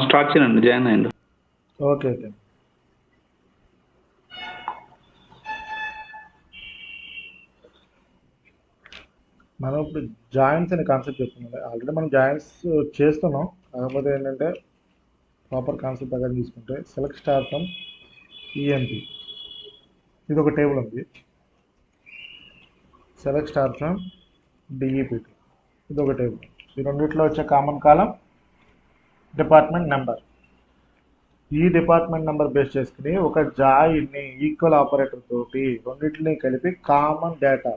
Start చేయండి, join అయ్యండి. Okay okay. మనం ఇప్పుడు జాయిన్స్ అనే కాన్సెప్ట్ చెప్తున్నాం. ఆల్రెడీ మనం జాయిన్స్ చేస్తున్నాం, కాకపోతే ఏంటంటే ప్రాపర్ కాన్సెప్ట్ ప్రకారం తీసుకుంటే సెలెక్ట్ స్టార్ ఫ్రమ్ ఈఎంపి, ఇది ఒక టేబుల్ ఉంది. సెలెక్ట్ స్టార్ ఫ్రమ్ డిఈపిటి, ఇది ఒక టేబుల్. ఈ రెండిట్లో వచ్చే కామన్ కాలం డిపార్ట్మెంట్ నెంబర్. ఈ డిపార్ట్మెంట్ నెంబర్ బేస్ చేసుకుని ఒక జాయిన్ని ఈక్వల్ ఆపరేటర్ తోటి రెండింటిని కలిపి కామన్ డేటా,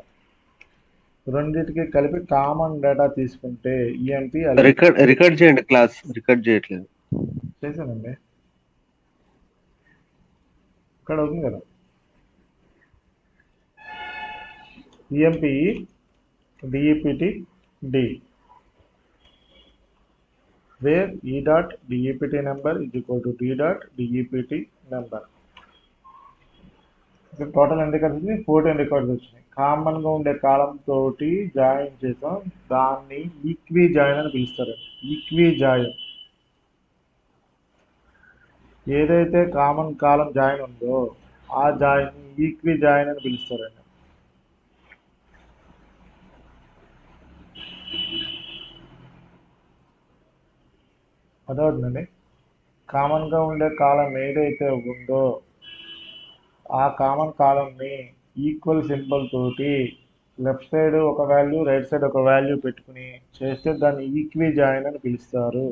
రెండింటికి కలిపి కామన్ డేటా తీసుకుంటే ఈఎంపి రికార్డ్ చేయండి, క్లాస్ రికార్డ్ చేయట్లేదు. చేశానండి, ఇక్కడ అవుతుంది కదా. EMP DEPT D, where E dot DEPT number is equal to D dot DEPT number. Total ఎన్ని రికార్డ్స్ వచ్చినాయి? 14 రికార్డ్స్ వచ్చినాయి. కామన్గా ఉండే కాలం తోటి జాయిన్ చేసాం, దాన్ని ఈక్వి జాయిన్ అని పిలుస్తారు. ఈక్వి జాయిన్, ఏదైతే కామన్ కాలం జాయిన్ ఉందో ఆ జాయిన్ ఈక్వి జాయిన్ అని పిలుస్తారండి. అదవుతుందండి. కామన్గా ఉండే కాలం ఏదైతే ఉందో ఆ కామన్ కాలంని ఈక్వల్ సింబల్ తోటి లెఫ్ట్ సైడ్ ఒక వాల్యూ, రైట్ సైడ్ ఒక వాల్యూ పెట్టుకుని చేస్తే దాన్ని ఈక్వి జాయిన్ అని పిలుస్తారు.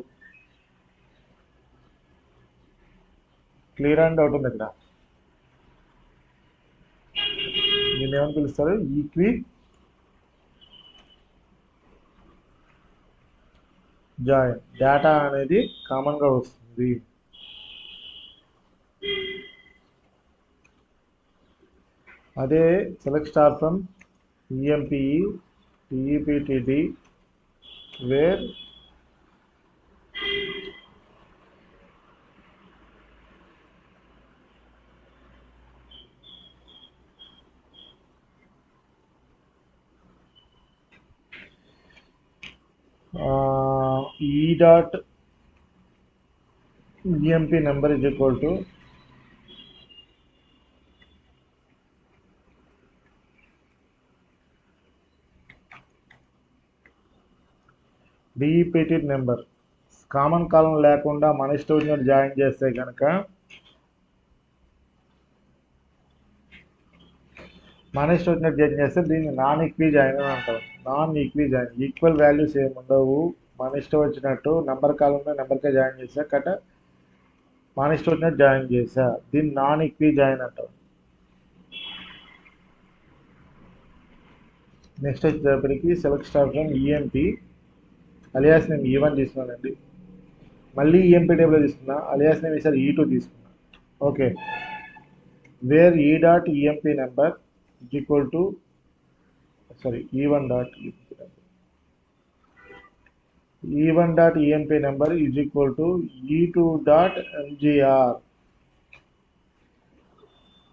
క్లియర్ అండ్ డౌట్ ఉంది ఇక్కడ? దీన్ని ఏమని పిలుస్తారు? Equi join. డేటా అనేది కామన్గా వస్తుంది. అదే select star from EMPE DEPTD, where E dot EMP number is equal to DEPT number. Common column లేకుండా మన ఇష్టం వచ్చినట్టు జాయిన్ చేస్తే కనుక జాయిన్ చేస్తే దీన్ని నాన్ ఈక్వి జాయిన్ అని అంటాం. Non equi join, equal values ఏమి ఉండవు, మన ఇష్టం వచ్చినట్టు నెంబర్ కాలంలో నెంబర్కే జాయిన్ చేసా కట, మన ఇష్టం వచ్చినట్టు జాయిన్ చేసా, దీన్ని నాన్ ఈక్వి జాయిన్ అంటాం. నెక్స్ట్ వచ్చేటప్పటికి select star from EMP, alias నేను E1 తీసుకున్నానండి, మళ్ళీ ఈఎంపి టేబుల్ తీసుకున్నా, అలియాస్ నేను ఈసారి E2 తీసుకున్నా. Okay, where E dot EMP number is equal to E1 dot EMP number is equal to E2 dot MGR.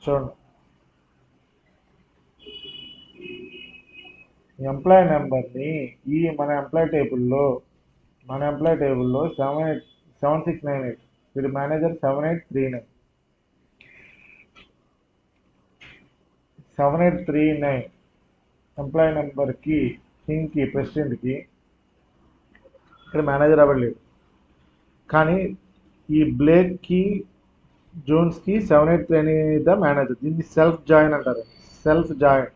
చూడండి, ఎంప్లాయ్ నెంబర్ని మన ఎంప్లాయ్ టేబుల్లో 7698, వీడి మేనేజర్ 7839, 7839 ఎంప్లాయ్ నెంబర్కి, కింగ్కి, ప్రెసిడెంట్కి, ఇక్కడ మేనేజర్ అవ్వలేదు, కానీ ఈ బ్లేక్కి, జోన్స్కి 7839 ద మేనేజర్. దీన్ని సెల్ఫ్ జాయిన్ అంటారు. సెల్ఫ్ జాయిన్,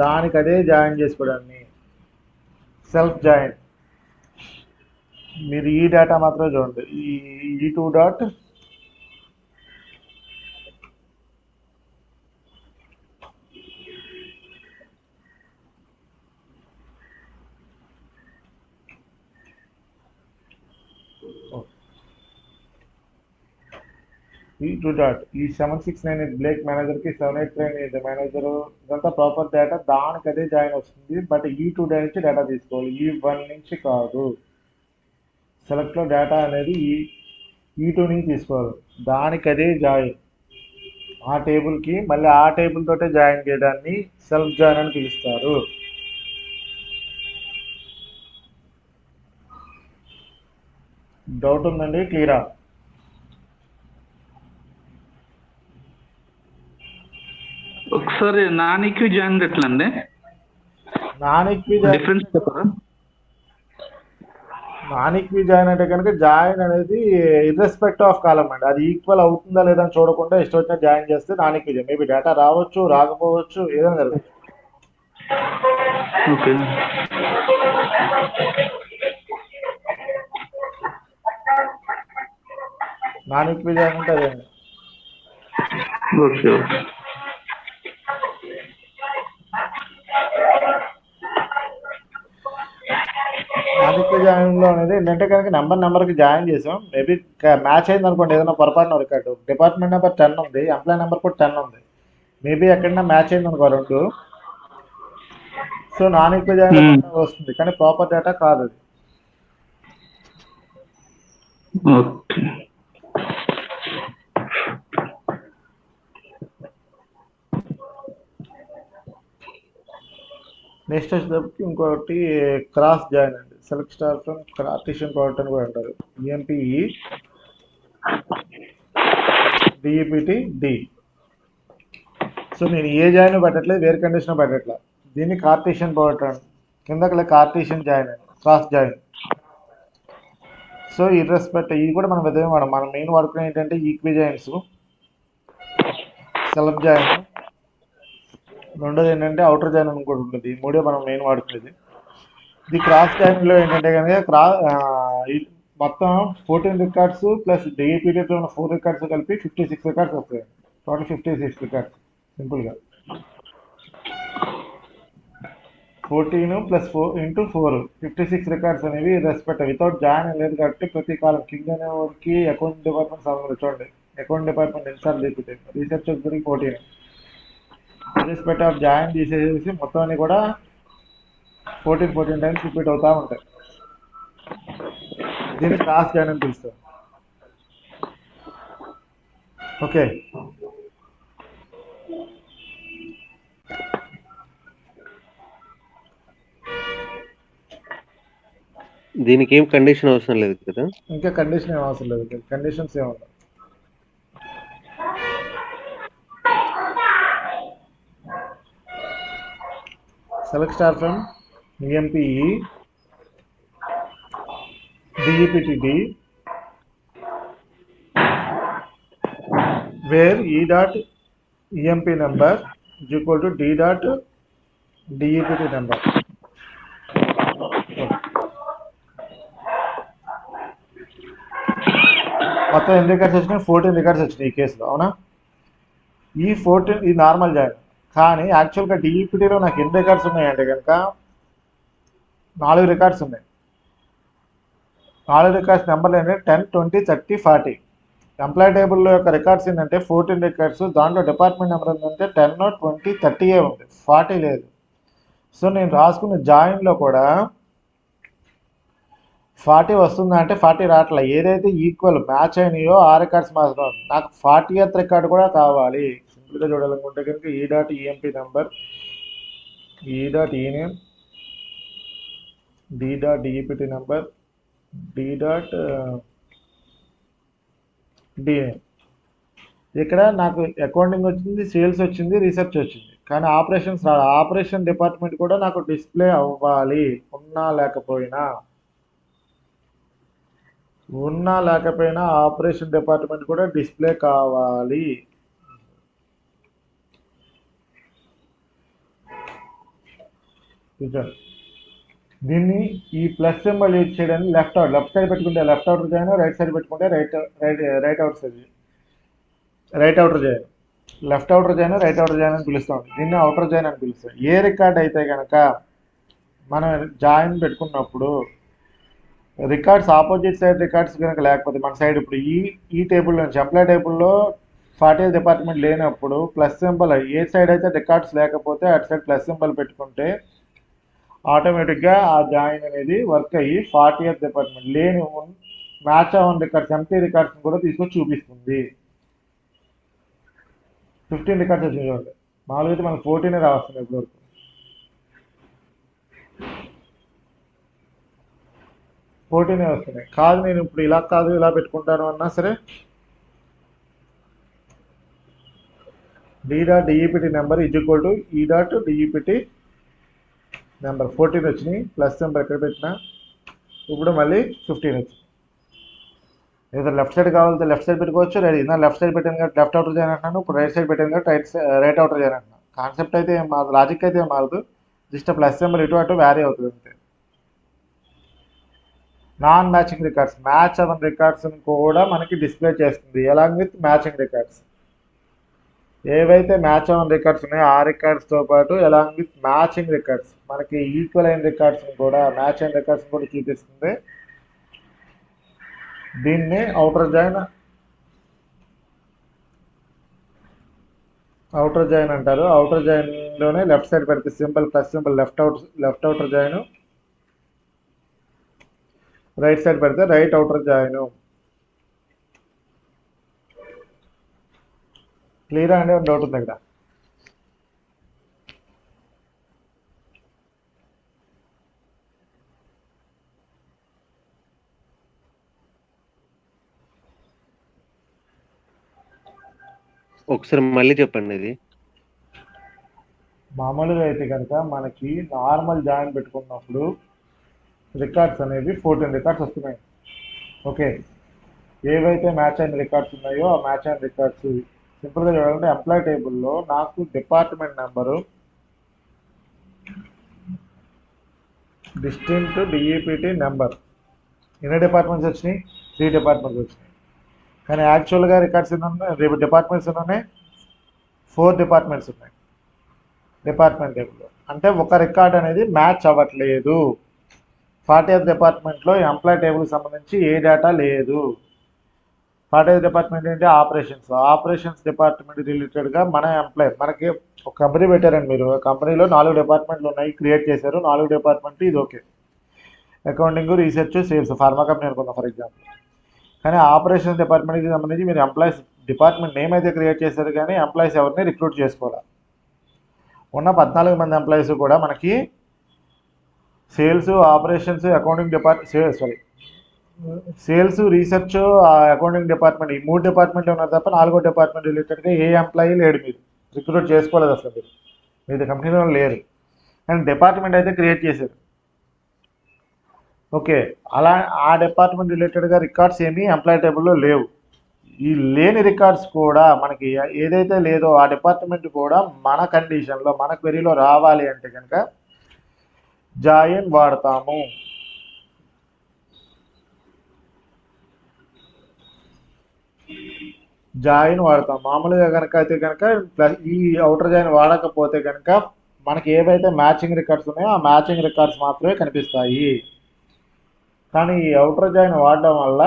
దానికి అదే జాయిన్ చేసుకోవడాన్ని సెల్ఫ్ జాయిన్. మీరు ఈ డేటా మాత్రమే చూడండి, ఈ E2 డాట్ E2 డాట్ ఈ 7698 బ్లేక్ మేనేజర్కి, 7839 మేనేజర్, ఇదంతా ప్రాపర్ డేటా, దానికి అదే జాయిన్ వస్తుంది. బట్ E2 నుంచి డేటా తీసుకోవాలి, E1 నుంచి కాదు. సెలెక్ట్లో డేటా అనేది E2 నుంచి తీసుకోవాలి, దానికి అదే జాయిన్. ఆ టేబుల్కి మళ్ళీ ఆ టేబుల్ తోటే జాయిన్ చేయడాన్ని సెల్ఫ్ జాయిన్ అని పిలుస్తారు. డౌట్ ఉందండి, క్లియరా? ఒకసారి నాన్ ఈక్వి జాయిన్ ఎట్లా అండి? నాన్ ఈక్వి డిఫరెన్స్ చెప్పరా? నాన్ ఈక్వి జాయిన్ అంటే కనుక జాయిన్ అనేది ఇర్రెస్పెక్టివ్ ఆఫ్ కాలం అండి. అది ఈక్వల్ అవుతుందా లేదా అని చూడకుండా ఇష్టం వచ్చిన జాయిన్ చేస్తే non equi join. Maybe data రావచ్చు, రాకపోవచ్చు, ఏదైనా జరగచ్చు. ఓకే. నాన్ ఈక్వి జాయిన్ అంటే అదే. Okay okay. Non equi join లో అనేది ఏంటంటే కనుక నెంబర్కి జాయిన్ చేసాం. మేబీ మ్యాచ్ అయింది అనుకోండి, ఏదైనా పొరపాటున రికార్డు డిపార్ట్మెంట్ నెంబర్ 10 ఉంది, ఎంప్లాయ్ నెంబర్ కూడా 10 ఉంది. మేబీ ఎక్కడైనా మ్యాచ్ అయింది అనుకో రెండు. సో నాన్ ఈక్వి జాయిన్ వస్తుంది, కానీ ప్రాపర్ డేటా కాదు అది. ఓకే. నెక్స్ట్ వచ్చేటప్పటికి ఇంకోటి క్రాస్ జాయిన్ అండి. Select star from Cartesian product అని కూడా అంటారు. ఈఎంపిఈ డిఈపిటి డి. సో నేను ఏ జాయిన్ పెట్టట్లేదు, వేరే కండిషన్ పెట్టట్లేదు. దీన్ని కార్టీషియన్ ప్రోడక్ట్ అండి. కిందకి కార్టీషియన్ జాయిన్ అండి, క్రాస్ జాయిన్. సో ఇర్రెస్పెక్ట్ ఇది కూడా మనం విధంగా వాడడం. మనం మెయిన్ వాడుకునే ఏంటంటే ఈక్వి జాయిన్స్, సెలెక్ట్ జాయిన్, రెండోది ఏంటంటే అవుటర్ జాయిన్ అని కూడా ఉంటుంది. ఈ మూడే మనం మెయిన్ వాడుకునేది. ఇది క్రాస్ జాయిన్లో ఏంటంటే కనుక మొత్తం 14 రికార్డ్స్ ప్లస్ డిఈపీటీలో ఉన్న 4 రికార్డ్స్ కలిపి 56 రికార్డ్స్ వస్తాయి. టోటల్ 56 రికార్డ్స్ సింపుల్గా. 14 + 4 × 4 56 రికార్డ్స్ అనేవి రెస్పెక్ట్ వితౌట్ జాయిన్ లేదు కాబట్టి ప్రతి కాలం కింగ్ అనేవాడికి అకౌంట్ డిపార్ట్మెంట్ సంబంధించి చూడండి. అకౌంట్ డిపార్ట్మెంట్ ఎన్నిసార్లు రిపీట్ రీసెర్చ్ వచ్చి 14 రెస్పెక్ట్ ఆఫ్ జాయిన్ తీసేసి మొత్తం అన్ని కూడా 14 టైమ్స్ రిపీట్ అవుతూ ఉంటాయి. దీన్ని క్రాస్ జాయిన్ అని పిలుస్తాం. ఓకే. దీనికి ఏం కండిషన్ అవసరం లేదు కదా? ఇంకా కండిషన్ ఏం అవసరం లేదు, కండిషన్స్ ఏమన్నా. Select star from EMPE DEPTD where E.emp number is equal to D.dept number. మొత్తం ఎన్ని రికార్డ్స్ వచ్చినాయి? 14 రికార్డ్స్ వచ్చినాయి ఈ కేసులో, అవునా? ఈ 14 ఇది నార్మల్ జాయిన్, కానీ యాక్చువల్గా డిఈపిటీలో నాకు ఎన్ని రికార్డ్స్ ఉన్నాయంటే కనుక 4 రికార్డ్స్ ఉన్నాయి. 4 రికార్డ్స్ నెంబర్లు ఏంటంటే 10, 20, 30, 40. ఎంప్లాయ్ టేబుల్లో యొక్క రికార్డ్స్ ఏంటంటే 14 రికార్డ్స్. దాంట్లో డిపార్ట్మెంట్ నెంబర్ ఏంటంటే 10, 20, 30 ఉంది, 40 లేదు. సో నేను రాసుకున్న జాయిన్లో కూడా 40 వస్తుందా అంటే 40 రావట్లే. ఏదైతే ఈక్వల్ మ్యాచ్ అయినాయో ఆ రికార్డ్స్ మాత్రం. నాకు 40th రికార్డు కూడా కావాలి. సింపుల్గా చూడాలనుకుంటే కనుక E.emp number, E.ename, D.dept number, D.dname. ఇక్కడ నాకు అకౌంటింగ్ వచ్చింది, సేల్స్ వచ్చింది, రీసెర్చ్ వచ్చింది, కానీ ఆపరేషన్స్ రావాలి. ఆపరేషన్ డిపార్ట్మెంట్ కూడా నాకు డిస్ప్లే అవ్వాలి, ఉన్నా లేకపోయినా ఆపరేషన్ డిపార్ట్మెంట్ కూడా డిస్ప్లే కావాలి. దీన్ని ఈ ప్లస్ సింబల్ యూజ్ చేయడానికి లెఫ్ట్ సైడ్ పెట్టుకుంటే left outer join, right side పెట్టుకుంటే right outer join. Left outer join, right outer join అని పిలుస్తాం. దీన్ని అవుటర్ జాయిన్ అని పిలుస్తాం. ఏ రికార్డ్ అయితే కనుక మనం జాయిన్ పెట్టుకున్నప్పుడు రికార్డ్స్ ఆపోజిట్ సైడ్ రికార్డ్స్ కనుక లేకపోతే మన సైడ్ ఇప్పుడు ఈ టేబుల్ నుంచి ఎంప్లాయ్ టేబుల్లో 40th డిపార్ట్మెంట్ లేనప్పుడు ప్లస్ సింబల్, ఏ సైడ్ అయితే రికార్డ్స్ లేకపోతే అటు సైడ్ ప్లస్ సింబల్ పెట్టుకుంటే ఆటోమేటిక్గా ఆ జాయిన్ అనేది వర్క్ అయ్యి 40th డిపార్ట్మెంట్ లేని మ్యాచ్ అవ్వని రికార్డ్స్, ఎంటీ రికార్డ్స్ కూడా తీసుకొని చూపిస్తుంది. 15 రికార్డ్స్ వచ్చింది చూడండి. మామూలుగా అయితే మనకు 14 రాస్తుంది ఇప్పటివరకు. 14 వస్తున్నాయి. కాదు నేను ఇప్పుడు ఇలా కాదు ఇలా పెట్టుకుంటాను అన్నా సరే D dot DEPT number is equal to E dot DEPT number 14 వచ్చినాయి. ప్లస్ నెంబర్ ఎక్కడ పెట్టినా ఇప్పుడు మళ్ళీ 15 వచ్చింది. ఏదో లెఫ్ట్ సైడ్ కావాలంటే లెఫ్ట్ సైడ్ పెట్టుకోవచ్చు. నా లెఫ్ట్ సైడ్ పెట్టాను కాబట్టి లెఫ్ట్ అవుటర్ జాయిన్ అంటున్నాను. ఇప్పుడు రైట్ సైడ్ పెట్టాను కాబట్టి రైట్ అవుటర్ జాయిన్ అంటున్నాను. కాన్సెప్ట్ అయితే ఏం మారదు, లాజిక్ అయితే ఏం మారదు. జస్ట్ ప్లస్ నెంబర్ ఇటు అటు వ్యారీ అవుతుంది అంతే. నాన్ మ్యాచింగ్ రికార్డ్స్, మ్యాచ్ అవ్వని రికార్డ్స్ కూడా మనకి డిస్ప్లే చేస్తుంది అలాంగ్ విత్ మ్యాచింగ్ రికార్డ్స్. ఏవైతే మ్యాచ్ అవ్వని రికార్డ్స్ ఉన్నాయో ఆ రికార్డ్స్తో పాటు అలాంగ్ విత్ మ్యాచింగ్ రికార్డ్స్ మనకి ఈక్వల్ అయిన రికార్డ్స్ కూడా మ్యాచ్ అయిన రికార్డ్స్ కూడా చూపిస్తుంది. దీన్ని అవుటర్ జాయిన్ అంటారు. అవుటర్ జాయిన్లోనే లెఫ్ట్ సైడ్ పెడితే symbol plus symbol left outer join, right side పెడితే రైట్ అవుటర్ జాయిన్. క్లియరా అండి? డౌట్ ఉంది ఇక్కడ? ఒకసారి మళ్ళీ చెప్పండి ఇది. మామూలుగా అయితే కనుక మనకి నార్మల్ జాయిన్ పెట్టుకున్నప్పుడు రికార్డ్స్ అనేవి 14 రికార్డ్స్ వస్తున్నాయి. ఓకే, ఏవైతే మ్యాచ్ అయిన రికార్డ్స్ ఉన్నాయో ఆ మ్యాచ్ అయిన రికార్డ్స్ సింపుల్గా చూడాలంటే ఎంప్లాయ్ టేబుల్లో నాకు department number distinct DEPT number ఎన్ని డిపార్ట్మెంట్స్ వచ్చినాయి? 3 డిపార్ట్మెంట్స్ వచ్చినాయి. కానీ యాక్చువల్గా రికార్డ్స్ ఎన్ని ఉన్నాయి, డిపార్ట్మెంట్స్ ఎన్ని ఉన్నాయి? 4 డిపార్ట్మెంట్స్ ఉన్నాయి డిపార్ట్మెంట్ టేబుల్లో. అంటే ఒక రికార్డ్ అనేది మ్యాచ్ అవ్వట్లేదు. 40th డిపార్ట్మెంట్లో ఎంప్లాయ్ టేబుల్కి సంబంధించి ఏ డేటా లేదు. 40th డిపార్ట్మెంట్ ఏంటి? ఆపరేషన్స్ డిపార్ట్మెంట్ రిలేటెడ్గా మన ఎంప్లాయ్ మనకి ఒక కంపెనీ పెట్టారండి. మీరు కంపెనీలో 4 డిపార్ట్మెంట్లు ఉన్నాయి, క్రియేట్ చేశారు. 4 డిపార్ట్మెంట్ ఇది okay, accounting, research, sales, pharma company అనుకుందాం ఫర్ ఎగ్జాంపుల్. కానీ ఆపరేషన్స్ డిపార్ట్మెంట్కి సంబంధించి మీరు ఎంప్లాయీస్ డిపార్ట్మెంట్ నేమ్ అయితే క్రియేట్ చేశారు కానీ ఎంప్లాయీస్ ఎవరిని రిక్రూట్ చేసుకోవాలి. ఉన్న 14 మంది ఎంప్లాయీస్ కూడా మనకి sales, operations, accounting sales, research, accounting department ఈ 3 డిపార్ట్మెంట్లు ఉన్నారు తప్ప 4వ డిపార్ట్మెంట్ రిలేటెడ్గా ఏ ఎంప్లాయీ లేడు. మీరు రిక్రూట్ చేసుకోలేదు అసలు, మీరు కంపెనీలో లేరు. కానీ డిపార్ట్మెంట్ అయితే క్రియేట్ చేశారు. ఓకే, అలా ఆ డిపార్ట్మెంట్ రిలేటెడ్గా రికార్డ్స్ ఏమీ ఎంప్లాయ్ టేబుల్లో లేవు. ఈ లేని రికార్డ్స్ కూడా మనకి ఏదైతే లేదో ఆ డిపార్ట్మెంట్ కూడా మన కండిషన్లో మన క్వెరీలో రావాలి అంటే కనుక జాయిన్ వాడతాము. మామూలుగా కనుక అయితే కనుక ఈ అవుటర్ జాయిన్ వాడకపోతే కనుక మనకి ఏవైతే మ్యాచింగ్ రికార్డ్స్ ఉన్నాయో ఆ మ్యాచింగ్ రికార్డ్స్ మాత్రమే కనిపిస్తాయి. కానీ ఈ అవుటర్ జాయిన్ వాడడం వల్ల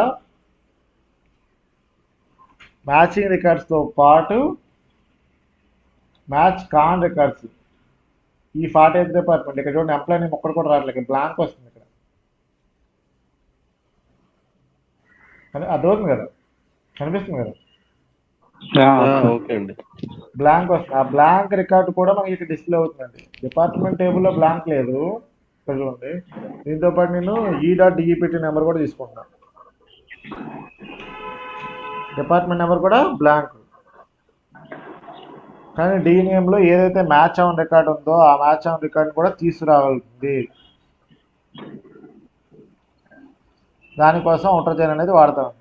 మ్యాచింగ్ రికార్డ్స్తో పాటు మ్యాచ్ కాన్ రికార్డ్స్ ఈ 40th డిపార్ట్మెంట్ ఇక్కడ చూడండి, ఎంప్లాయ్ నేమ్ ఒక్కడు కూడా రావట్లేదు, బ్లాంక్ వస్తుంది ఇక్కడ. కానీ అర్థమవుతుంది కదా, కనిపిస్తుంది కదా, ఓకే అండి. బ్లాంక్ వస్తుంది. ఆ బ్లాంక్ రికార్డు కూడా మనకి ఇక్కడ డిస్ప్లే అవుతుందండి. డిపార్ట్మెంట్ టేబుల్లో బ్లాంక్ లేదు ఇక్కడ చూడండి. దీంతో పాటు నేను ఈ డాట్ డిఈపిటి నెంబర్ కూడా తీసుకుంటున్నాను. డిపార్ట్మెంట్ నెంబర్ కూడా బ్లాంక్. కానీ డిఎన్ఏఎంలో ఏదైతే మ్యాచ్ ఆన్ రికార్డ్ ఉందో ఆ మ్యాచ్ ఆన్ రికార్డ్ కూడా తీసుకురావాల్సింది. దానికోసం అవుటర్ జాయిన్ అనేది వాడతాం.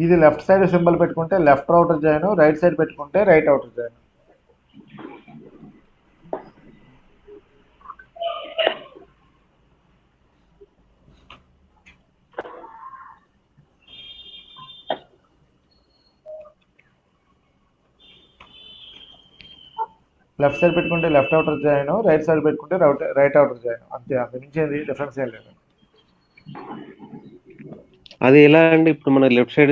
ఇది లెఫ్ట్ సైడ్ సింబల్ పెట్టుకుంటే left outer join, right side పెట్టుకుంటే right outer join. Left side పెట్టుకుంటే left outer join, right side పెట్టుకుంటే రైట్ అవుటర్ జాయిన్. అంతే, అంత మించేది డిఫరెన్స్ ఏం లేదు. అది ఎలా అండి? ఇప్పుడు మన left side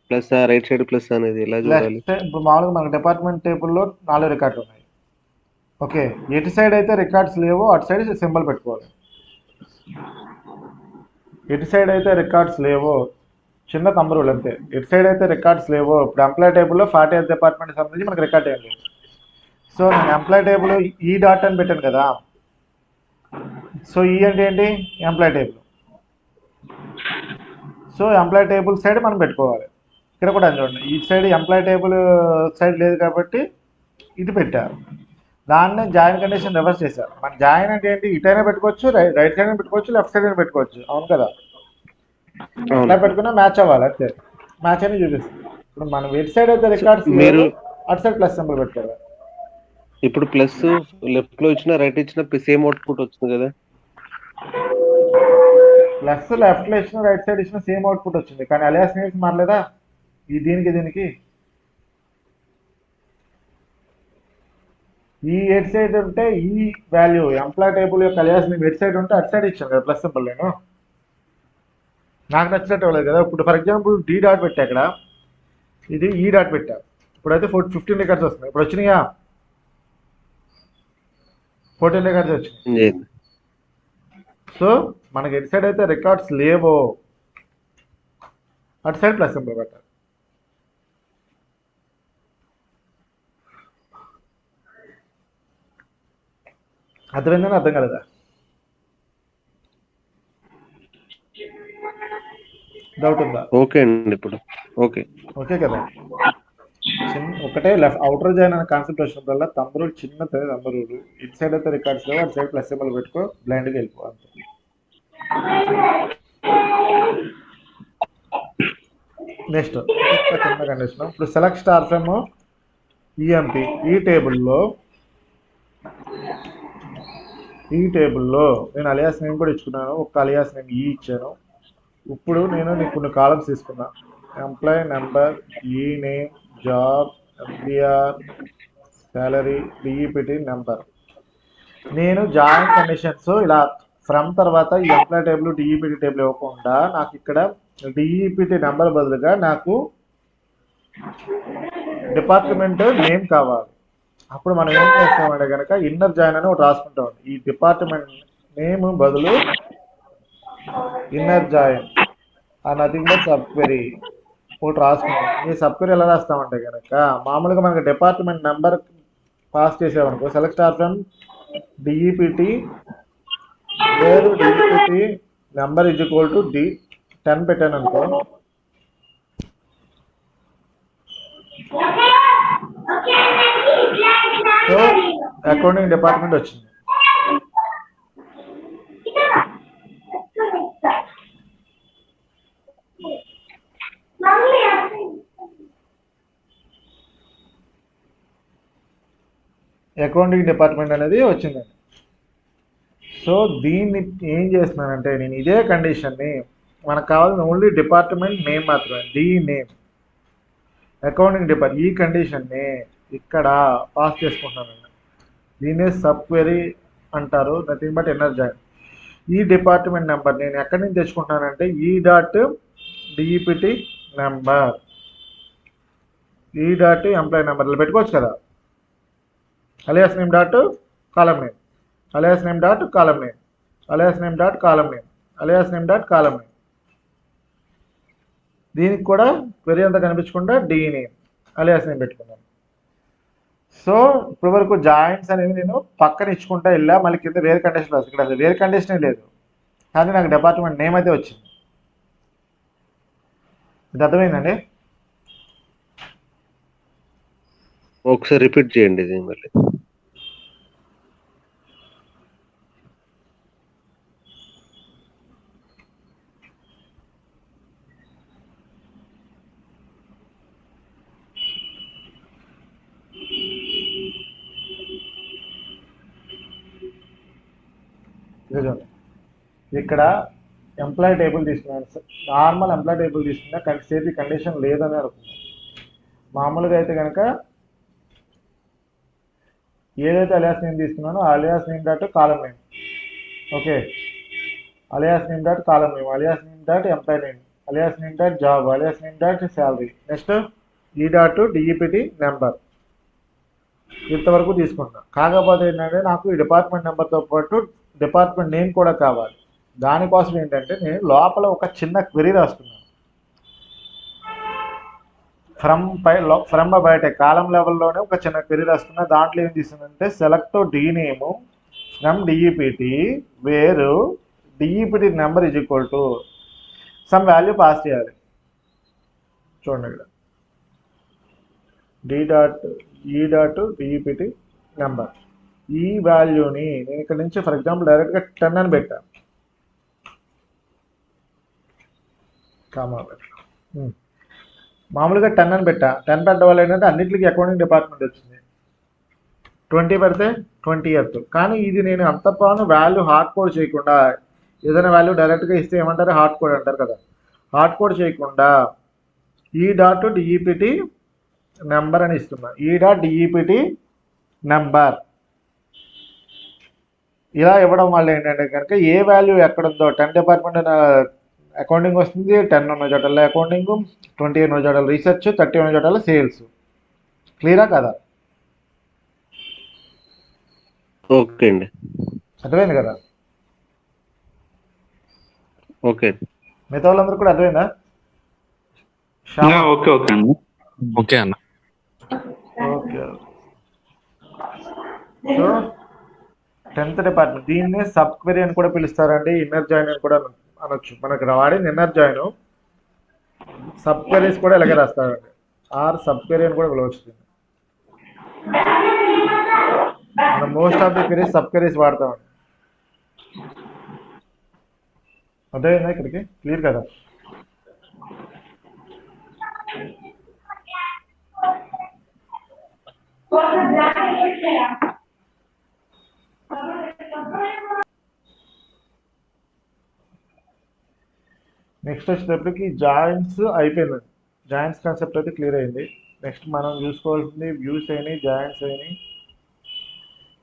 plus right side plus అనేది ఎలా చూడాలి? ఇప్పుడు మామూలుగా మనకు డిపార్ట్మెంట్ టేబుల్లో 4 రికార్డులు ఉన్నాయి. ఓకే, ఎటు సైడ్ అయితే రికార్డ్స్ లేవో అటు సైడ్ సింబల్ పెట్టుకోవాలి. ఎటు సైడ్ అయితే రికార్డ్స్ లేవో చిన్న తమ్ముడు అంతే. ఎటు సైడ్ అయితే రికార్డ్స్ లేవో ఇప్పుడు ఎంప్లాయ్ టేబుల్లో 40th డిపార్ట్మెంట్ సంబంధించి మనకు రికార్డ్ ఏం లేదు. సో నేను ఎంప్లాయ్ టేబుల్ ఈ డాట్ అని పెట్టాను కదా. సో ఈ అంటే ఏంటి? Employee table. So employee table side మనం పెట్టుకోవాలి. ఇక్కడ కూడా చూడండి, ఈ సైడ్ ఎంప్లాయ్ టేబుల్ సైడ్ లేదు కాబట్టి ఇటు పెట్టారు. దాన్నే జాయిన్ కండిషన్ రివర్స్ చేశారు. మన జాయిన్ అంటే ఏంటి? ఇటైనా పెట్టుకోవచ్చు, రైట్ సైడ్ అయినా పెట్టుకోవచ్చు, లెఫ్ట్ సైడ్ అయినా పెట్టుకోవచ్చు. అవును కదా? ఇలా పెట్టుకున్నా మ్యాచ్ అవ్వాలి, అంతే. మ్యాచ్ అని చూపిస్తుంది. ఇప్పుడు మనం ఎటు సైడ్ అయితే రికార్డ్స్ మీరు అటు సైడ్ ప్లస్ సింబల్ పెట్టుకోవాలి. ఇప్పుడు ప్లస్ లెఫ్ట్ లో ఇచ్చిన రైట్ ఇచ్చిన సేమ్ అవుట్పుట్ వస్తుంది కదా. ప్లస్ లెఫ్ట్ లో ఇచ్చిన రైట్ సైడ్ ఇచ్చిన సేమ్ అవుట్పుట్ వచ్చింది, కానీ అలియాస్ నేమ్స్ మారలేదా? ఈ దీనికి ఈ ఎట్ సైడ్ ఉంటే ఈ వాల్యూ ఎంప్లాయ్ టేబుల్ యొక్క అలియాస్ నేమ్ ఎట్ సైడ్ ఉంటే అటు సైడ్ ఇచ్చాను కదా ప్లస్ సింబల్. నేను నాకు నచ్చినట్టు ఇవ్వలేదు కదా. ఇప్పుడు ఫర్ ఎగ్జాంపుల్ డి డాట్ పెట్టా, ఇక్కడ ఇది ఈ డాట్ పెట్టా. ఇప్పుడైతే 15 రికార్డ్స్ వస్తున్నాయి. ఇప్పుడు వచ్చినాయా? 14 రికార్డ్స్ వచ్చినాయి. సో మనకి ఎటు సైడ్ అయితే రికార్డ్స్ లేవో అటు సైడ్ ప్లస్ సింబల్ పెట్టాలి. అర్థమైందని అర్థం కలదా? డౌట్ ఉందా? ఓకే అండి. ఇప్పుడు ఓకే కదా. ఒకటే లెఫ్ట్ అవుటర్ జాయిన్ అనే కాన్సెప్ట్ వచ్చినప్పుడల్లా తంబు చిన్న తంబు ఇటు సైడ్ అయితే రికార్డ్స్ లేవు, అటు సైడ్ ప్లస్ సింబల్ పెట్టుకో, బ్లైండ్గా వెళ్ళిపో అంతే. నెక్స్ట్ చిన్న కండిషన్. ఇప్పుడు సెలెక్ట్ స్టార్ ఫ్రమ్ ఈఎంపి. ఈ టేబుల్లో నేను అలియాస్ నేమ్ కూడా ఇచ్చుకున్నాను. ఒక అలియాస్ నేమ్ ఈ ఇచ్చాను. ఇప్పుడు నేను నీకు కొన్ని కాలమ్స్ తీసుకున్నా. ఎంప్లాయ్ నెంబర్, ఈ name, job, MBR, salary, DEPT number. నేను జాయిన్ కండిషన్స్ ఇలా ఫ్రమ్ తర్వాత ఈ ఎంప్లాయ్ టేబుల్ డిఈపిటి టేబుల్ ఇవ్వకుండా నాకు ఇక్కడ డిఈపిటి నెంబర్ బదులుగా నాకు డిపార్ట్మెంట్ నేమ్ కావాలి. అప్పుడు మనం ఏం చేస్తామంటే కనుక ఇన్నర్ జాయిన్ అని ఒకటి రాసుకుంటాం. ఈ డిపార్ట్మెంట్ నేమ్ బదులు ఇన్నర్ జాయిన్ ఆ నథింగ్ బట్ సబ్ క్వెరీ ఒకటి రాసుకుంటాం. ఈ సబ్ క్వెరీ ఎలా రాస్తామంటే కనుక మామూలుగా మనకి డిపార్ట్మెంట్ నెంబర్ పాస్ చేసామనుకో, select star from DEPT where DEPT number is equal to D10 పెట్టాను అనుకో, సో అకౌంటింగ్ డిపార్ట్మెంట్ వచ్చింది. అకౌంటింగ్ డిపార్ట్మెంట్ అనేది వచ్చిందండి. సో దీన్ని ఏం చేస్తున్నానంటే నేను ఇదే కండిషన్ని మనకు కావాల్సిన ఓన్లీ డిపార్ట్మెంట్ నేమ్ మాత్రమే, డి నేమ్ అకౌంటింగ్ డిపార్ట్మెంట్, ఈ కండిషన్ని ఇక్కడ పాస్ చేసుకుంటున్నానండి. దీన్నే సబ్ క్వెరీ అంటారు, నథింగ్ బట్ ఇన్నర్ జాయిన్. ఈ డిపార్ట్మెంట్ నెంబర్ నేను ఎక్కడి నుంచి తెచ్చుకుంటానంటే ఈ డాట్ డిఈపిటి నెంబర్, ఈ డాట్ ఎంప్లాయీ నెంబర్లు పెట్టుకోవచ్చు కదా. Alias name dot column name, alias name dot column name, alias name dot column name, alias name dot column name. దీనికి కూడా క్వెరీ అంతా కనిపించకుండా డి నేమ్ అలియాస్ నేమ్ పెట్టుకున్నాను. సో ఇప్పటి వరకు జాయింట్స్ అనేవి నేను పక్కన ఇచ్చుకుంటా వెళ్ళా, మళ్ళీ కింద వేరే కండిషన్ రాదు. ఇక్కడ వేరే కండిషనే లేదు, కానీ నాకు డిపార్ట్మెంట్ నేమ్ అయితే వచ్చింది. ఇది అర్థమైందండి? ఒకసారి రిపీట్ చేయండి ఇది మళ్ళీ. ఇక్కడ ఎంప్లాయీ టేబుల్ తీసుకున్నాను సార్, నార్మల్ ఎంప్లాయీ టేబుల్ తీసుకున్నా కానీ సేఫ్ కండిషన్ లేదని అనుకున్నాను. మామూలుగా అయితే కనుక ఏదైతే అలియాస్ నేమ్ తీసుకున్నానో alias name dot column name, okay, alias name dot column name, alias name dot employee name, alias name dot job, alias name dot salary, next E dot DEPT number, ఇంతవరకు తీసుకుంటున్నాను. కాకపోతే ఏంటంటే నాకు ఈ department నెంబర్తో పాటు department name కూడా కావాలి. దానికోసం ఏంటంటే నేను లోపల ఒక చిన్న క్వెరీ రాస్తున్నాను. ఫ్రమ్ బయట కాలం లెవెల్లోనే ఒక చిన్న క్వెరీ రాస్తున్నా. దాంట్లో ఏం చేసిందంటే select d name from DEPT where DEPT number is equal to some value pass చేయాలి. చూడండి ఇక్కడ డిఈపిటి నెంబర్. ఈ వాల్యూని నేను ఇక్కడ నుంచి ఫర్ ఎగ్జాంపుల్ డైరెక్ట్గా 10 అని పెట్టా. మామూలుగా 10 అని పెట్టా. 10 పెట్టడం వల్ల ఏంటంటే అన్నింటికి అకౌంటింగ్ డిపార్ట్మెంట్ వచ్చింది. 20 పెడితే 20th. కానీ ఇది నేను అంతపాను వాల్యూ హార్డ్ కోడ్ చేయకుండా ఏదైనా వాల్యూ డైరెక్ట్గా ఇస్తే ఏమంటారు, హార్డ్ కోడ్ అంటారు కదా. హార్డ్ కోడ్ చేయకుండా ఈ.డిఈపిటి నెంబర్ అని ఇస్తున్నా. ఈ.డిఈపిటి నెంబర్ ఇలా ఇవ్వడం వల్ల ఏంటంటే కనుక ఏ వాల్యూ ఎక్కడుందో 10 డిపార్ట్మెంట్ అకౌంటింగ్ వస్తుంది, 10 ఉన్న చోటల్లో అకౌంటింగ్, 20 ఉన్న చోటల్లో రీసెర్చ్, 30 ఉన్న చోటల్లో సేల్స్. క్లియరా కదా? ఓకే అండి. అర్థమైంది కదా? ఓకే. మిగతా వాళ్ళందరూ కూడా అర్థమైందా? ఓకే ఓకే అండి. ఓకే అన్న. ఓకే. సో 10th డిపార్ట్మెంట్ దీన్నే సబ్ క్వెరీ అని కూడా పిలుస్తారండి, ఇన్నర్ జాయిన్ అని కూడా అనొచ్చు. మనకు వాడింది ఇన్నర్ జాయిన్. సబ్ క్వెరీస్ కూడా ఇలాగే రాస్తారండి, ఆర్ సబ్ క్వెరీ అని కూడా పిలవచ్చు. మనం most of the queries sub queries వాడతామండి. అర్థమైందా ఇక్కడికి? క్లియర్ కదా? నెక్స్ట్ వచ్చేటప్పటికి జాయింట్స్ అయిపోయిందండి. జాయింట్స్ కాన్సెప్ట్ అయితే క్లియర్ అయింది. నెక్స్ట్ మనం చూసుకోవాల్సింది వ్యూస్ అయినాయి, జాయింట్స్ అయినాయి,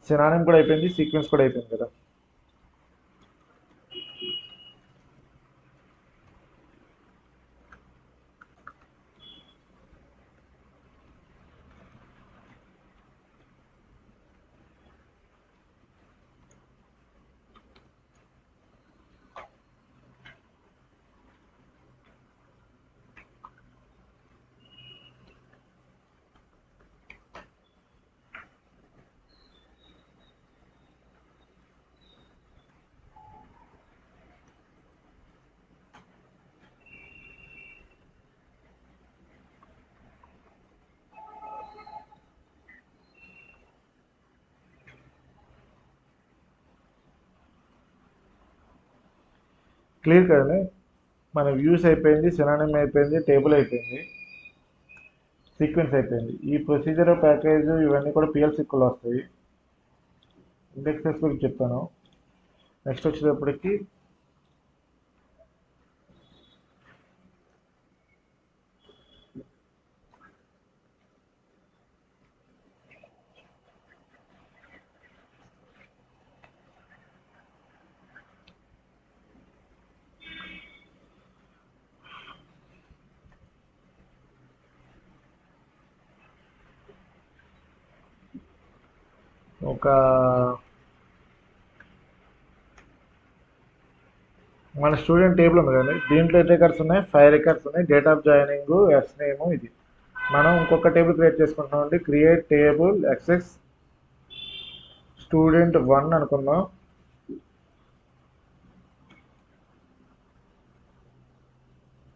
సినానిమ్ కూడా అయిపోయింది, సీక్వెన్స్ కూడా అయిపోయింది కదా. క్లియర్ కదండి? మన వ్యూస్ అయిపోయింది, సినానిమ్ అయిపోయింది, టేబుల్ అయిపోయింది, సీక్వెన్స్ అయిపోయింది. ఈ ప్రొసీజర్ ప్యాకేజ్ ఇవన్నీ కూడా పిఎల్సీలో వస్తాయి. ఇండెక్సెస్ గురించి చెప్తాను. నెక్స్ట్ వచ్చేటప్పటికి ఒక మన స్టూడెంట్ టేబుల్ ఉంది కదండి, దీంట్లో ఎన్ని రికార్డ్స్ ఉన్నాయి? 5 రికార్డ్స్ ఉన్నాయి. Date of joining, S name, ఇది. మనం ఇంకొక టేబుల్ క్రియేట్ చేసుకుంటున్నాం అండి. క్రియేట్ టేబుల్ ఎక్సెస్ స్టూడెంట్ 1 అనుకుందాం.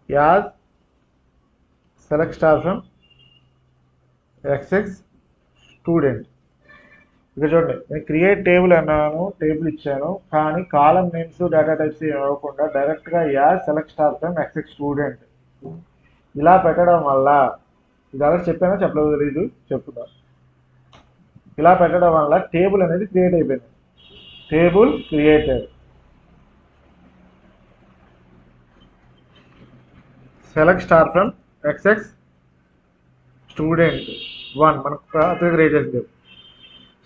As select star from excess student. ఇక్కడ చూడండి, నేను క్రియేట్ టేబుల్ అన్నాను, టేబుల్ ఇచ్చాను, కానీ కాలం నేమ్స్, డేటా టైప్స్ ఇవ్వకుండా డైరెక్ట్గా as select star from excess student ఇలా పెట్టడం వల్ల, ఇది అలా చెప్పానో చెప్పలేదు తెలీదు, చెప్తున్నా. ఇలా పెట్టడం వల్ల టేబుల్ అనేది క్రియేట్ అయిపోయింది. Table created. Select star from excess student 1 మనకు క్రియేట్ చేసింది.